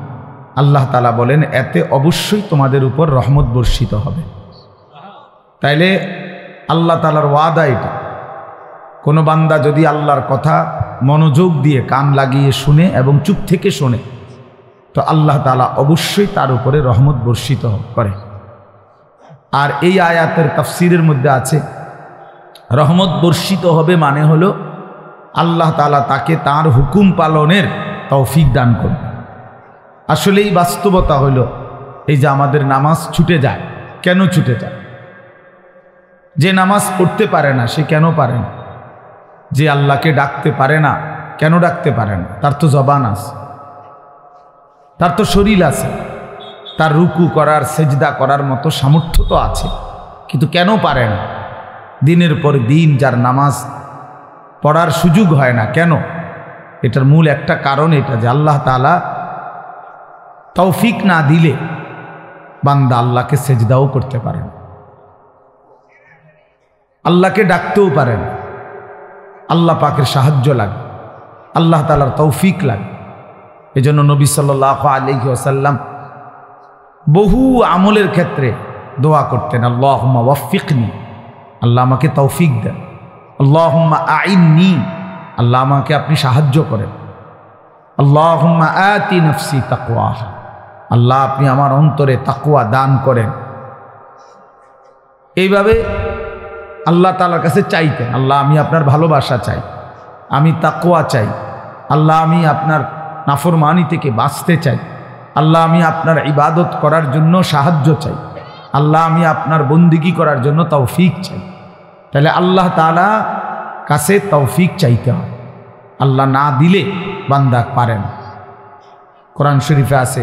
আল্লাহ তাআলা বলেন এতে অবশ্যই তোমাদের উপর রহমত বর্ষিত হবে। তাইলে আল্লাহ তাআলার ওয়াদা এটা, কোনো বান্দা যদি আল্লাহর কথা মনোযোগ দিয়ে কান লাগিয়ে শুনে এবং চুপ থেকে শোনে তো আল্লাহ তাআলা অবশ্যই তার উপরে রহমত বর্ষিত করে। আর এই আয়াতের তাফসীরের মধ্যে আছে রহমত বর্ষিত হবে মানে হলো আল্লাহ তাআলা তাকে তার হুকুম পালনের তৌফিক দান করবে। আসলেই বাস্তবতা হলো এই যে আমাদের নামাজ ছুটে যায়। কেন ছুটে যায়? যে নামাজ পড়তে পারে না সে কেন পারে না? যে আল্লাহকে ডাকতে পারে না কেন ডাকতে পারে না? তার তো জবান আছে, তার তো শরীর আছে, তার রুকু করার, সেজদা করার মতো সামর্থ্য তো আছে, কিন্তু কেন পারে না? দিনের পর দিন যার নামাজ পড়ার সুযোগ হয় না, কেন? এটার মূল একটা কারণ এটা যে আল্লাহ তাআলা তৌফিক না দিলে বান্দা আল্লাহকে সেজদাও করতে পারে না, আল্লাহকে ডাকতেও পারে না। আল্লাহ পাকের সাহায্য লাগে, আল্লাহ তাআলার তৌফিক লাগে। এজন্য নবী সাল্লাল্লাহু আলাইহি ওয়াসাল্লাম বহু আমলের ক্ষেত্রে দোয়া করতেন, আল্লাহুম্মা ওয়াফফিকনি, আল্লাহ আমাকে তৌফিক দেন। আল্লাহুম্মা আইন্নি, আল্লাহ আমাকে আপনি সাহায্য করেন। আল্লাহুম্মা আতি নফসি তাকওয়াহা, আল্লাহ আপনি আমার অন্তরে তাকওয়া দান করেন। এইভাবে আল্লাহ তাআলার কাছে চাইতেন, আল্লাহ আমি আপনার ভালোবাসা চাই, আমি তাকওয়া চাই, আল্লাহ আমি আপনার নাফরমানি থেকে বাঁচতে চাই, আল্লাহ আমি আপনার ইবাদত করার জন্য সাহায্য চাই, আল্লাহ আমি আপনার বন্দিগি করার জন্য তৌফিক চাই। তাহলে আল্লাহ তাআলা কাছে তৌফিক চাইতে হয়, আল্লাহ না দিলে বান্দা পারে না। কোরআন শরীফে আছে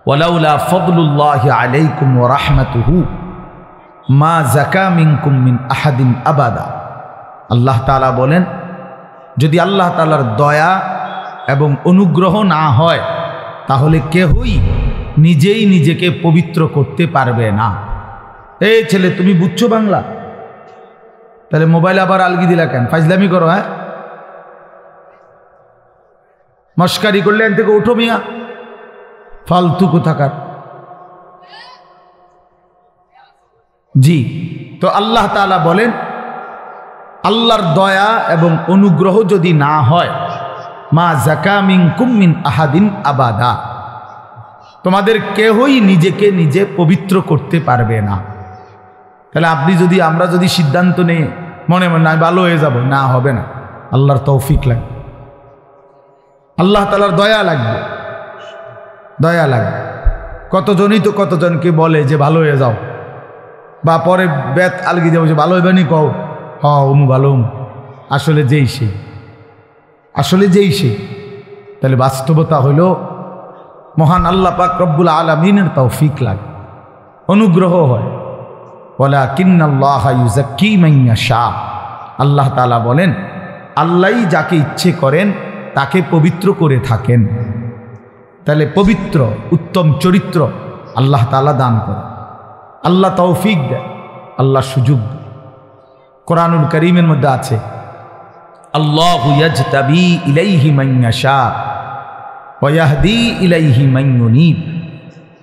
ওয়ালাউলা ফাদলুল্লাহি আলাইকুম ওয়া রাহমাতুহু মা যাকা মিনকুম মিন আহাদিন আবাদা। আল্লাহ তাআলা বলেন যদি আল্লাহ তাআলার দয়া এবং অনুগ্রহ না হয় তাহলে কেউই নিজেই নিজেকে পবিত্র করতে পারবে না। এই ছেলে তুমি বুঝছো বাংলা? তাহলে মোবাইল আবার আলগি দিলা কেন? ফাজলামি করো? হ্যাঁ, মস্কারি করলে এন থেকে উঠো মিয়া, ফালতু কোথাকার। জি, তো আল্লাহ তাআলা বলেন আল্লাহর দয়া এবং অনুগ্রহ যদি না হয় মা যাকা মিনকুম মিন আহাদিন আবাদা, তোমাদের কেউই নিজেকে নিজে পবিত্র করতে পারবে না। তাহলে আপনি যদি, আমরা যদি সিদ্ধান্ত নেই মনে মনে আমি ভালো হয়ে যাব, না হবে না। আল্লাহর তৌফিক লাগবে, আল্লাহ তাআলার দয়া লাগবে, দয়া লাগবে। কতজনই তো কতজনকে বলে যে ভালো হয়ে যাও, বা পরে বেত আলগি দেবো যে ভালো হইবে নি, কও হ উমু ভালো উমু, আসলে যেই সেই, আসলে যেই সেই। তাহলে বাস্তবতা হইল মহান আল্লাহ পাক রব্বুল আলামিনের তৌফিক লাগে, অনুগ্রহ হয়। ওয়ালাকিন্নাল্লাহা ইউযাক্কি মান ইয়াশা, আল্লাহ তাআলা বলেন আল্লাহই যাকে ইচ্ছে করেন তাকে পবিত্র করে থাকেন। তাহলে পবিত্র উত্তম চরিত্র আল্লাহ তাআলা দান করেন, আল্লাহ তৌফিক দেয়, আল্লাহ সুযোগ দেয়। কোরআনুল কারীমের মধ্যে আছে আল্লাহু ইয়াজতাবি ইলাইহি মান ইয়াশা ওয়া ইয়াহদি ইলাইহি মান ইউনীব।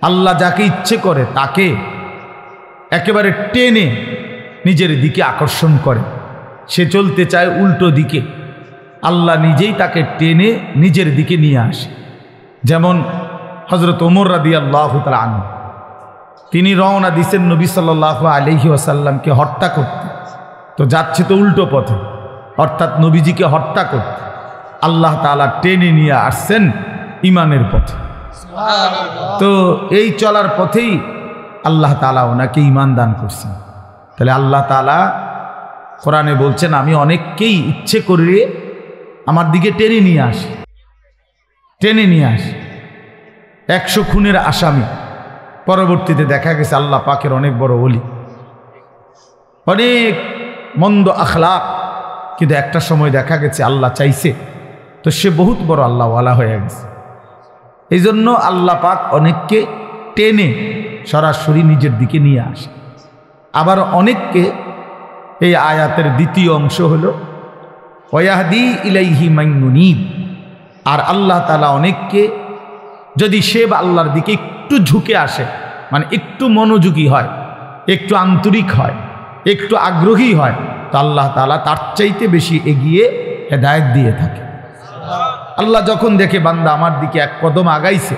আল্লাহ যাকে ইচ্ছে করে তাকে একেবারে টেনে নিজের দিকে আকর্ষণ করে। সে চলতে চায় উল্টো দিকে, আল্লাহ নিজেই তাকে টেনে নিজের দিকে নিয়ে আসে। যেমন হযরত ওমর রাদিয়াল্লাহু তাআলা আনহু, তিনি রওনা দিয়েছেন নবী সাল্লাল্লাহু আলাইহি ওয়াসাল্লামকে হত্যা করতে, তো যাচ্ছে তো উল্টো পথে, অর্থাৎ নবীজিকে হত্যা করতে। আল্লাহ তাআলা টেনে নিয়ে আসছেন ইমানের পথে। তো এই চলার পথেই আল্লাহ তাআলা ওনাকে ঈমান দান করছেন। তাহলে আল্লাহ তাআলা কোরআনে বলছেন আমি অনেককেই ইচ্ছে করে আমার দিকে টেনে নিয়ে আসি, টেনে নিয়ে আসি। 100 খুনের আসামি, পরবর্তীতে দেখা গেছে আল্লাহ পাকের অনেক বড় ওলি, অনেক মন্দ আখলাক, কিন্তু একটা সময় দেখা গেছে আল্লাহ চাইছে তো সে বহুত বড় আল্লাহওয়ালা হয়ে গেছে। এই জন্য আল্লাহ পাক অনেককে টেনে সরাসরি নিজের দিকে নিয়ে আসে। আবার অনেককে, এই আয়াতের দ্বিতীয় অংশ হলো ওয়াহদি ইলাইহি মান ইউনীব, আর আল্লাহ তাআলা অনেককে যদি সে আল্লাহর দিকে একটু ঝুঁকে আসে, মানে একটু মনোযোগী হয়, একটু আন্তরিক হয়, একটু আগ্রহী হয়, তো আল্লাহ তাআলা তার চাইতে বেশি এগিয়ে হেদায়েত দিয়ে থাকে। আল্লাহ যখন দেখে বান্দা আমার দিকে 1 কদম আগাইছে,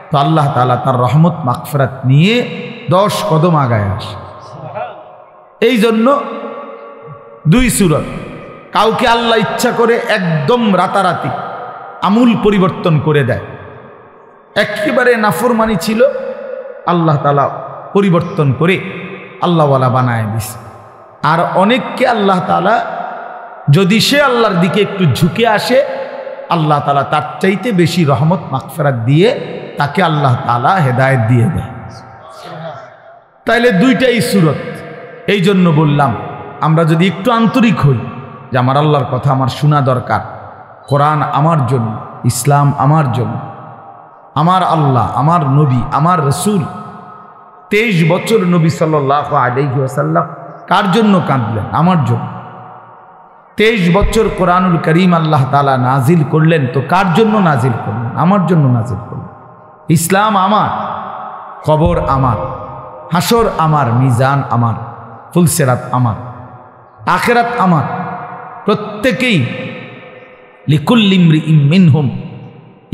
তো আল্লাহ তাআলা তার রহমত মাগফিরাত নিয়ে 10 কদম আগায় আসে। এই জন্য 2 সূরা, কাউকে আল্লাহ ইচ্ছা করে একদম রাতারাতি আমূল পরিবর্তন করে দেয়। একেবারে নাফরমানি ছিল, আল্লাহ তাআলা পরিবর্তন করে আল্লাহওয়ালা বানায় দিছে। আর অনেককে আল্লাহ তাআলা যদি সে আল্লাহর দিকে একটু ঝুঁকে আসে, আল্লাহ তাআলা তার চাইতে বেশি রহমত মাগফিরাত দিয়ে তাকে আল্লাহ তাআলা হেদায়েত দিয়ে দেয়। তাইলে 2টাই সূরত। এই জন্য বললাম আমরা যদি একটু আন্তরিক হই যে আমার আল্লাহর কথা আমার শোনা দরকার, কোরআন আমার জন্য, ইসলাম আমার জন্য, আমার আল্লাহ, আমার নবী, আমার রসুল। 23 বছর নবী সাল্লাল্লাহু আলাইহি ওয়াসাল্লাম কার জন্য কাঁদলেন? আমার জন্য। 23 বছর কোরআনুল কারীম আল্লাহ তাআলা নাজিল করলেন, তো কার জন্য নাজিল করলেন? আমার জন্য নাজিল করলেন। ইসলাম আমার, কবর আমার, হাসর আমার, মিজান আমার, ফুলসিরাত আমার, আখিরাত আমার। প্রত্যেকেই লিকুল্লি ইমরিইম মিনহুম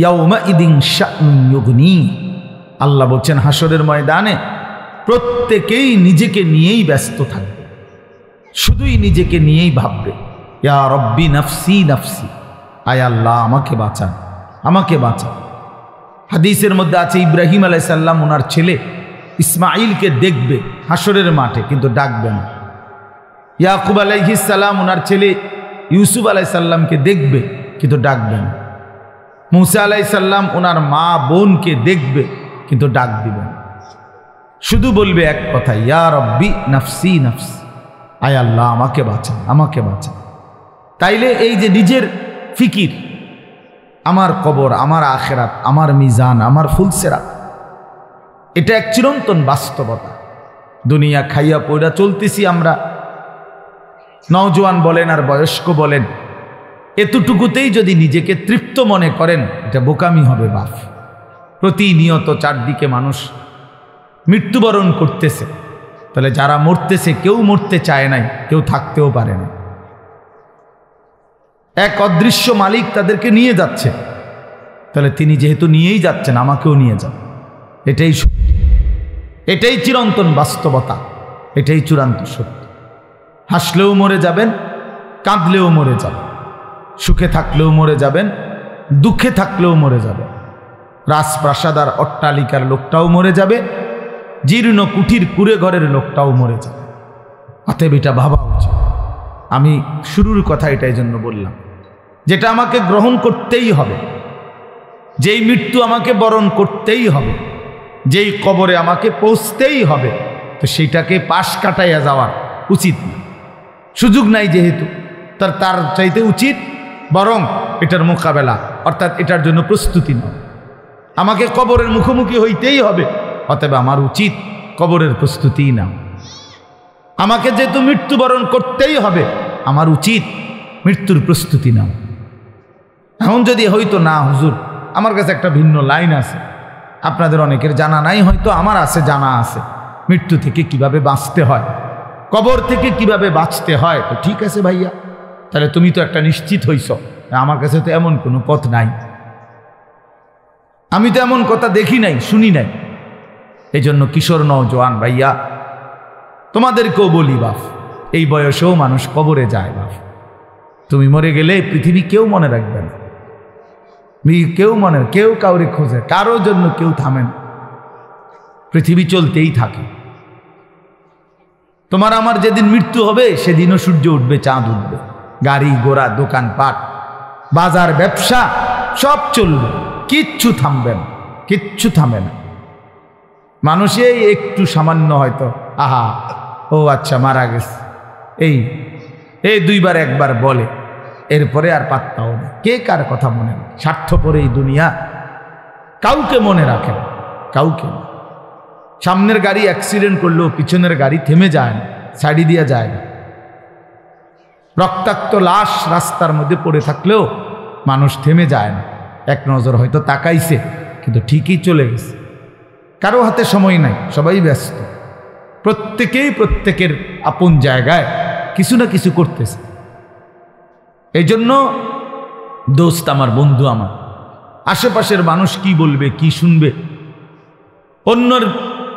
ইয়াউমাইদিন শা'নুন ইউগনি। আল্লাহ বলছেন হাসরের ময়দানে প্রত্যেকেই নিজেকে নিয়েই ব্যস্ত থাকবে, শুধুই নিজেকে নিয়েই ভাববে, ইয়া রব্বি নাফসি নাফসি, আয় আল্লাহ আমাকে বাঁচান, আমাকে বাঁচান। হাদিসের মধ্যে আছে ইব্রাহিম আলাইহিস সালাম ওনার ছেলে ইসমাঈলকে দেখবে হাসরের মাঠে, কিন্তু ডাকবে না। ইয়াকুব আলাইহিস সালাম ওনার ছেলে ইউসুফ আলাইহিস সালামকে দেখবে, কিন্তু ডাকবে না। মুসা আলাইহিস সালাম ওনার মা বোনকে দেখবে, কিন্তু ডাক দিবে না। শুধু বলবে এক কথা, ইয়া রব্বি নাফসি নাফসি, আয় আল্লাহ আমাকে বাঁচান, আমাকে বাঁচান। তাইলে এই যে নিজের ফিকির, আমার কবর, আমার আখিরাত, আমার মিজান, আমার ফুলসিরাত, এটা এক চিরন্তন বাস্তবতা। দুনিয়া খাইয়া পয়রা চলতেছি আমরা, নওজোয়ান বলেন আর বয়স্ক বলেন, এতটুকুতেই যদি নিজেকে তৃপ্ত মনে করেন, এটা বোকামি হবে বাপ। প্রতিনিয়ত চারদিকে মানুষ মৃত্যুবরণ করতেছে, তাহলে যারা মরতেছে কেউ মরতে চায় নাই, কেউ থাকতেও পারে না। এক অদৃশ্য মালিক তাদেরকে নিয়ে যাচ্ছে, তাহলে তিনি যেহেতু নিয়েই যাচ্ছেন, আমাকেও নিয়ে যান। এটাই সত্য, এটাই চিরন্তন বাস্তবতা, এটাই চূড়ান্ত সত্য। হাসলেও মরে যাবেন, কাঁদলেও মরে যাবেন, সুখে থাকলেও মরে যাবেন, দুঃখে থাকলেও মরে যাবেন। রাজপ্রাসাদ আর অট্টালিকার লোকটাও মরে যাবে, জীর্ণ কুঠির কুড়ে ঘরের লোকটাও মরে যাবে। অতএব এটা ভাবা উচিত। আমি শুরুর কথা এটাই জন্য বললাম, যেটা আমাকে গ্রহণ করতেই হবে, যেই মৃত্যু আমাকে বরণ করতেই হবে, যেই কবরে আমাকে পৌঁছতেই হবে, তো সেইটাকে পাশ কাটাইয়া যাওয়ার উচিত না, সুযোগ নাই যেহেতু, তার চাইতে উচিত বরং এটার মোকাবেলা, অর্থাৎ এটার জন্য প্রস্তুতি নাও। আমাকে কবরের মুখোমুখি হইতেই হবে, অতএব আমার উচিত কবরের প্রস্তুতি নাও। আমাকে যেহেতু মৃত্যুবরণ করতেই হবে, আমার উচিত মৃত্যুর প্রস্তুতি নাও। এখন যদি হয়তো না হুজুর, আমার কাছে একটা ভিন্ন লাইন আছে, আপনাদের অনেকের জানা নাই, হয়তো আমার আছে, জানা আছে, মৃত্যু থেকে কিভাবে বাঁচতে হয়, কবর থেকে কিভাবে বাঁচতে হয়। তো ঠিক আছে ভাইয়া, তাহলে তুমি তো একটা নিশ্চিত হইছ, আমার কাছে তো এমন কোনো পথ নাই, আমি তো এমন কথা দেখি নাই, শুনি নাই। এই জন্য কিশোর নওজোয়ান ভাইয়া, তোমাদেরকেও বলি বাপ, এই বয়সেও মানুষ কবরে যায় বাপ। তুমি মরে গেলে পৃথিবী কেউ মনে রাখবে না, কেউ কাউরে খোঁজে, কারোর জন্য কেউ থামে না, পৃথিবী চলতেই থাকে। তোমার আমার যেদিন মৃত্যু হবে সেদিনও সূর্য উঠবে, চাঁদ উঠবে, গাড়ি ঘোড়া দোকানপাট বাজার ব্যবসা সব চলবে, কিচ্ছু থামবে না, কিচ্ছু থামে না। মানুষে একটু সামান্য হয়তো আহা ও আচ্ছা মারা গেছে এই দুইবার একবার বলে, এরপরে আর পাত্তাও না, কে কার কথা মনে রাখে। স্বার্থপর এই দুনিয়া, কাউকে মনে রাখে না, কাউকে। সামনের গাড়ি অ্যাক্সিডেন্ট করলেও পিছনের গাড়ি থেমে যায় না, সাইডে দিয়ে যায় না। রক্তাক্ত লাশ রাস্তার মধ্যে পড়ে থাকলেও মানুষ থেমে যায় না, এক নজর হয়তো তাকাইছে, কিন্তু ঠিকই চলে গেছে। কারো হাতে সময় নাই, সবাই ব্যস্ত, প্রত্যেকেই প্রত্যেকের আপন জায়গায় কিছু না কিছু করতেছে। এই জন্য দোস্ত আমার, বন্ধু আমার, আশেপাশের মানুষ কি বলবে, কি শুনবে, অন্যের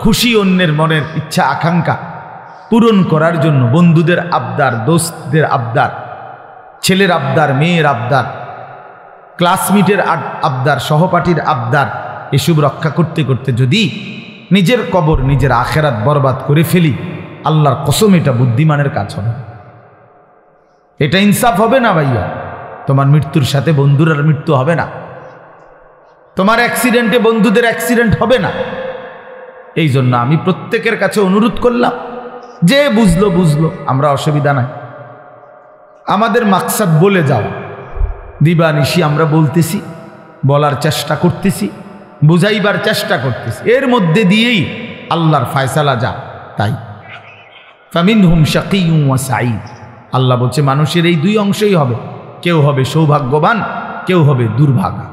খুশি, অন্যের মনের ইচ্ছা আকাঙ্ক্ষা পূরণ করার জন্য বন্ধুদের আবদার, দোস্তদের আবদার, ছেলের আবদার, মেয়ের আবদার, ক্লাসমেটের আবদার, সহপাঠীর আবদার, এসব রক্ষা করতে করতে যদি নিজের কবর, নিজের আখেরাত বরবাদ করে ফেলি, আল্লাহর কসম এটা বুদ্ধিমানের কাজ হবে, এটা ইনসাফ হবে না ভাইয়া। তোমার মৃত্যুর সাথে বন্ধুর আর মৃত্যু হবে না, তোমার অ্যাক্সিডেন্টে বন্ধুদের অ্যাক্সিডেন্ট হবে না। এই জন্য আমি প্রত্যেকের কাছে অনুরোধ করলাম, যে বুঝলো, আমরা অসুবিধা নাই, আমাদের মাকসাদ বলে যাও, দিবানিশি আমরা বলতেছি, বলার চেষ্টা করতেছি, বুঝাইবার চেষ্টা করতেছি, এর মধ্যে দিয়েই আল্লাহর ফায়সালা যা তাই। ফামিনহুম শাকিয়্যুন ওয়া সাঈদ, আল্লাহ বলছে মানুষের এই দুই অংশই হবে, কেউ হবে সৌভাগ্যবান, কেউ হবে দুর্ভাগা।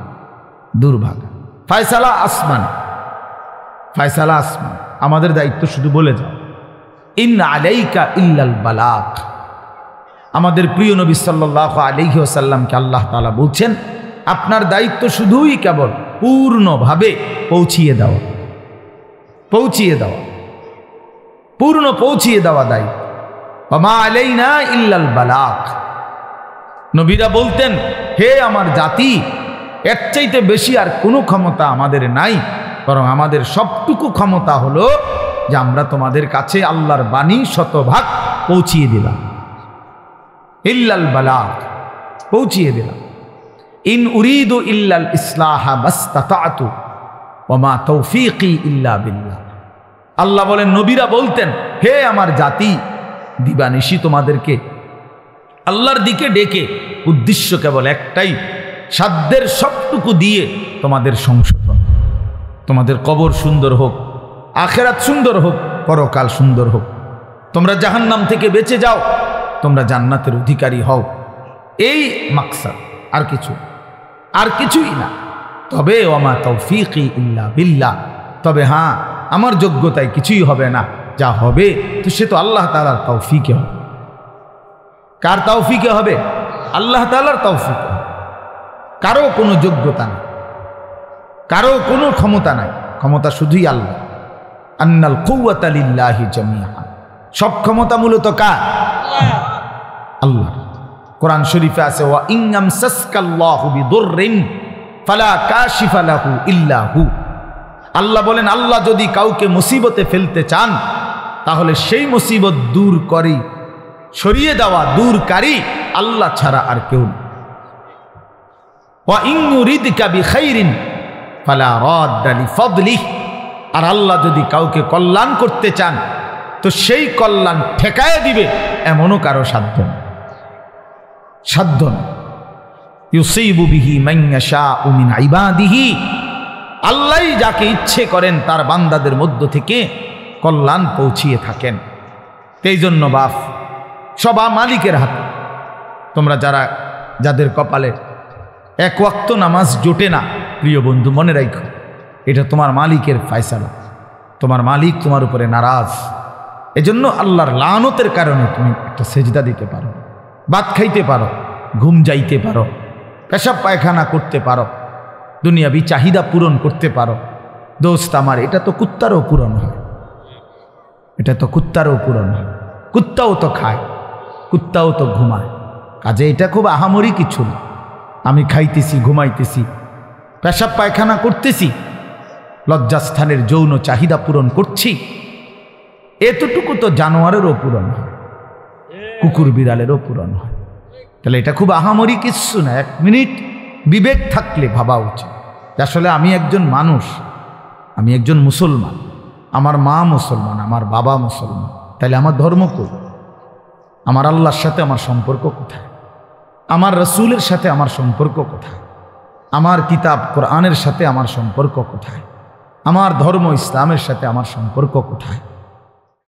ফায়সালা আসমান, ফায়সালা আসমান। আমাদের দায়িত্ব শুধু বলে যাও, ইন আলাইকা ইল্লাল বালাগ। আমাদের প্রিয় নবী সাল্লাল্লাহু আলাইহি ওয়াসাল্লামকে আল্লাহ তাআলা বলছেন, আপনার দায়িত্ব শুধুই কেবল পূর্ণভাবে পৌঁছিয়ে দেওয়া, পূর্ণ পৌঁছিয়ে দেওয়া দায়িত্ব। ওয়া আলাইনা ইল্লাল বালাগ। নবীরা বলতেন, হে আমার জাতি, এর চাইতে বেশি আর কোনো ক্ষমতা আমাদের নাই, বরং আমাদের সবটুকু ক্ষমতা হলো যে আমরা তোমাদের কাছে আল্লাহর বাণী শতভাগ পৌঁছিয়ে দিলাম। ইল্লাল বালাগ, পৌঁছিয়ে দিলাম। ইন উরিদু ইল্লাল ইসলাহা মাসতাতাতু ওয়া মা তৌফিকি ইল্লা বিল্লাহ। আল্লাহ বলেন, নবীরা বলতেন, হে আমার জাতি, দিবানিশি তোমাদেরকে আল্লাহর দিকে ডেকে উদ্দেশ্য কেবল একটাই, সাধ্যের সবটুকু দিয়ে তোমাদের সংশোধন, তোমাদের কবর সুন্দর হোক, আখেরাত সুন্দর হোক, পরকাল সুন্দর হোক, তোমরা জাহান্নাম থেকে বেঁচে যাও, তোমরা জান্নাতের অধিকারী হও, এই মাকসাদ, আর কিছুই না। তবে ওয়া মা তৌফিকি ইল্লা বিল্লাহ, তবে হ্যাঁ, আমার যোগ্যতায় কিছুই হবে না, যা হবে তো সে তো আল্লাহ তাআলার তৌফিকে হবে। কার তৌফিকে হবে? আল্লাহ তাআলার তৌফিকে। কারো কোনো যোগ্যতা নেই, কারো কোনো ক্ষমতা নাই, ক্ষমতা শুধুই আল্লাহ। আন্নাল কুওয়াতা লিল্লাহি জামিআ, সব ক্ষমতা মূলত কার? আল্লাহ। কোরআন শরীফে আছে, ওয়া ইন ইয়ামসাসকাল্লাহু বিদুররিন ফালা কাশিফা লাহু ইল্লা হু। আল্লাহ বলেন, আল্লাহ যদি কাউকে মুসিবতে ফেলতে চান, তাহলে সেই মুসিবত দূর করে সরিয়ে দেওয়া, দূরকারী আল্লাহ ছাড়া আর কেউ না। ওয়া ইন ইউরিদকা বিখাইরিন ফালা রাদ্দা লিফাদলিহি, আর আল্লাহ যদি কাউকে কল্যাণ করতে চান তো সেই কল্যাণ ঠেকায় দিবে এমনও কারো সাধ্য না, সাধ্য না। ইউসিবু বিহি মান ইয়াশাউ মিন ইবাদিহি, আল্লাহই যাকে ইচ্ছে করেন তার বান্দাদের মধ্য থেকে কল্যাণ পৌঁছিয়ে থাকেন। এই জন্য বাপ, সব মালিকের হাতে। তোমরা যাদের কপালে এক ওয়াক্ত নামাজ জোটে না, প্রিয় বন্ধু মনে রাখো, এটা তোমার মালিকের ফয়সালা। তোমার মালিক তোমার উপরে নারাজ। এজন্য আল্লাহর লানতের কারণে তুমি একটা সেজদা দিতে পারো, ভাত খাইতে পারো, ঘুম যাইতে পারো, পেশাব পায়খানা করতে পারো, দুনিয়াবি চাহিদা পূরণ করতে পারো। দোস্ত আমার, এটা তো কুত্তারও পূরণ হয়, এটা তো কুত্তারও পূরণ হয়। কুত্তাও তো খায়, কুত্তাও তো ঘুমায়, কাজে এটা খুব আহামরি কিছু না। আমি খাইতেছি, ঘুমাইতেছি, পেশাব পায়খানা করতেছি, লজ্জাস্থানের যৌন চাহিদা পূরণ করছি, এতটুকু তো জানোয়ারেরও পূরণ হয়, কুকুর বিড়ালেরও পূরণ হয়। তাহলে এটা খুব আহামরি কিছু না। এক মিনিট বিবেক থাকলে ভাবা উচিত যে আসলে আমি একজন মানুষ, আমি একজন মুসলমান, আমার মা মুসলমান, আমার বাবা মুসলমান, তাহলে আমার ধর্ম কই? আমার আল্লাহর সাথে আমার সম্পর্ক কোথায়? আমার রসুলের সাথে আমার সম্পর্ক কোথায়? আমার কিতাব কোরআনের সাথে আমার সম্পর্ক কোথায়? আমার ধর্ম ইসলামের সাথে আমার সম্পর্ক কোথায়?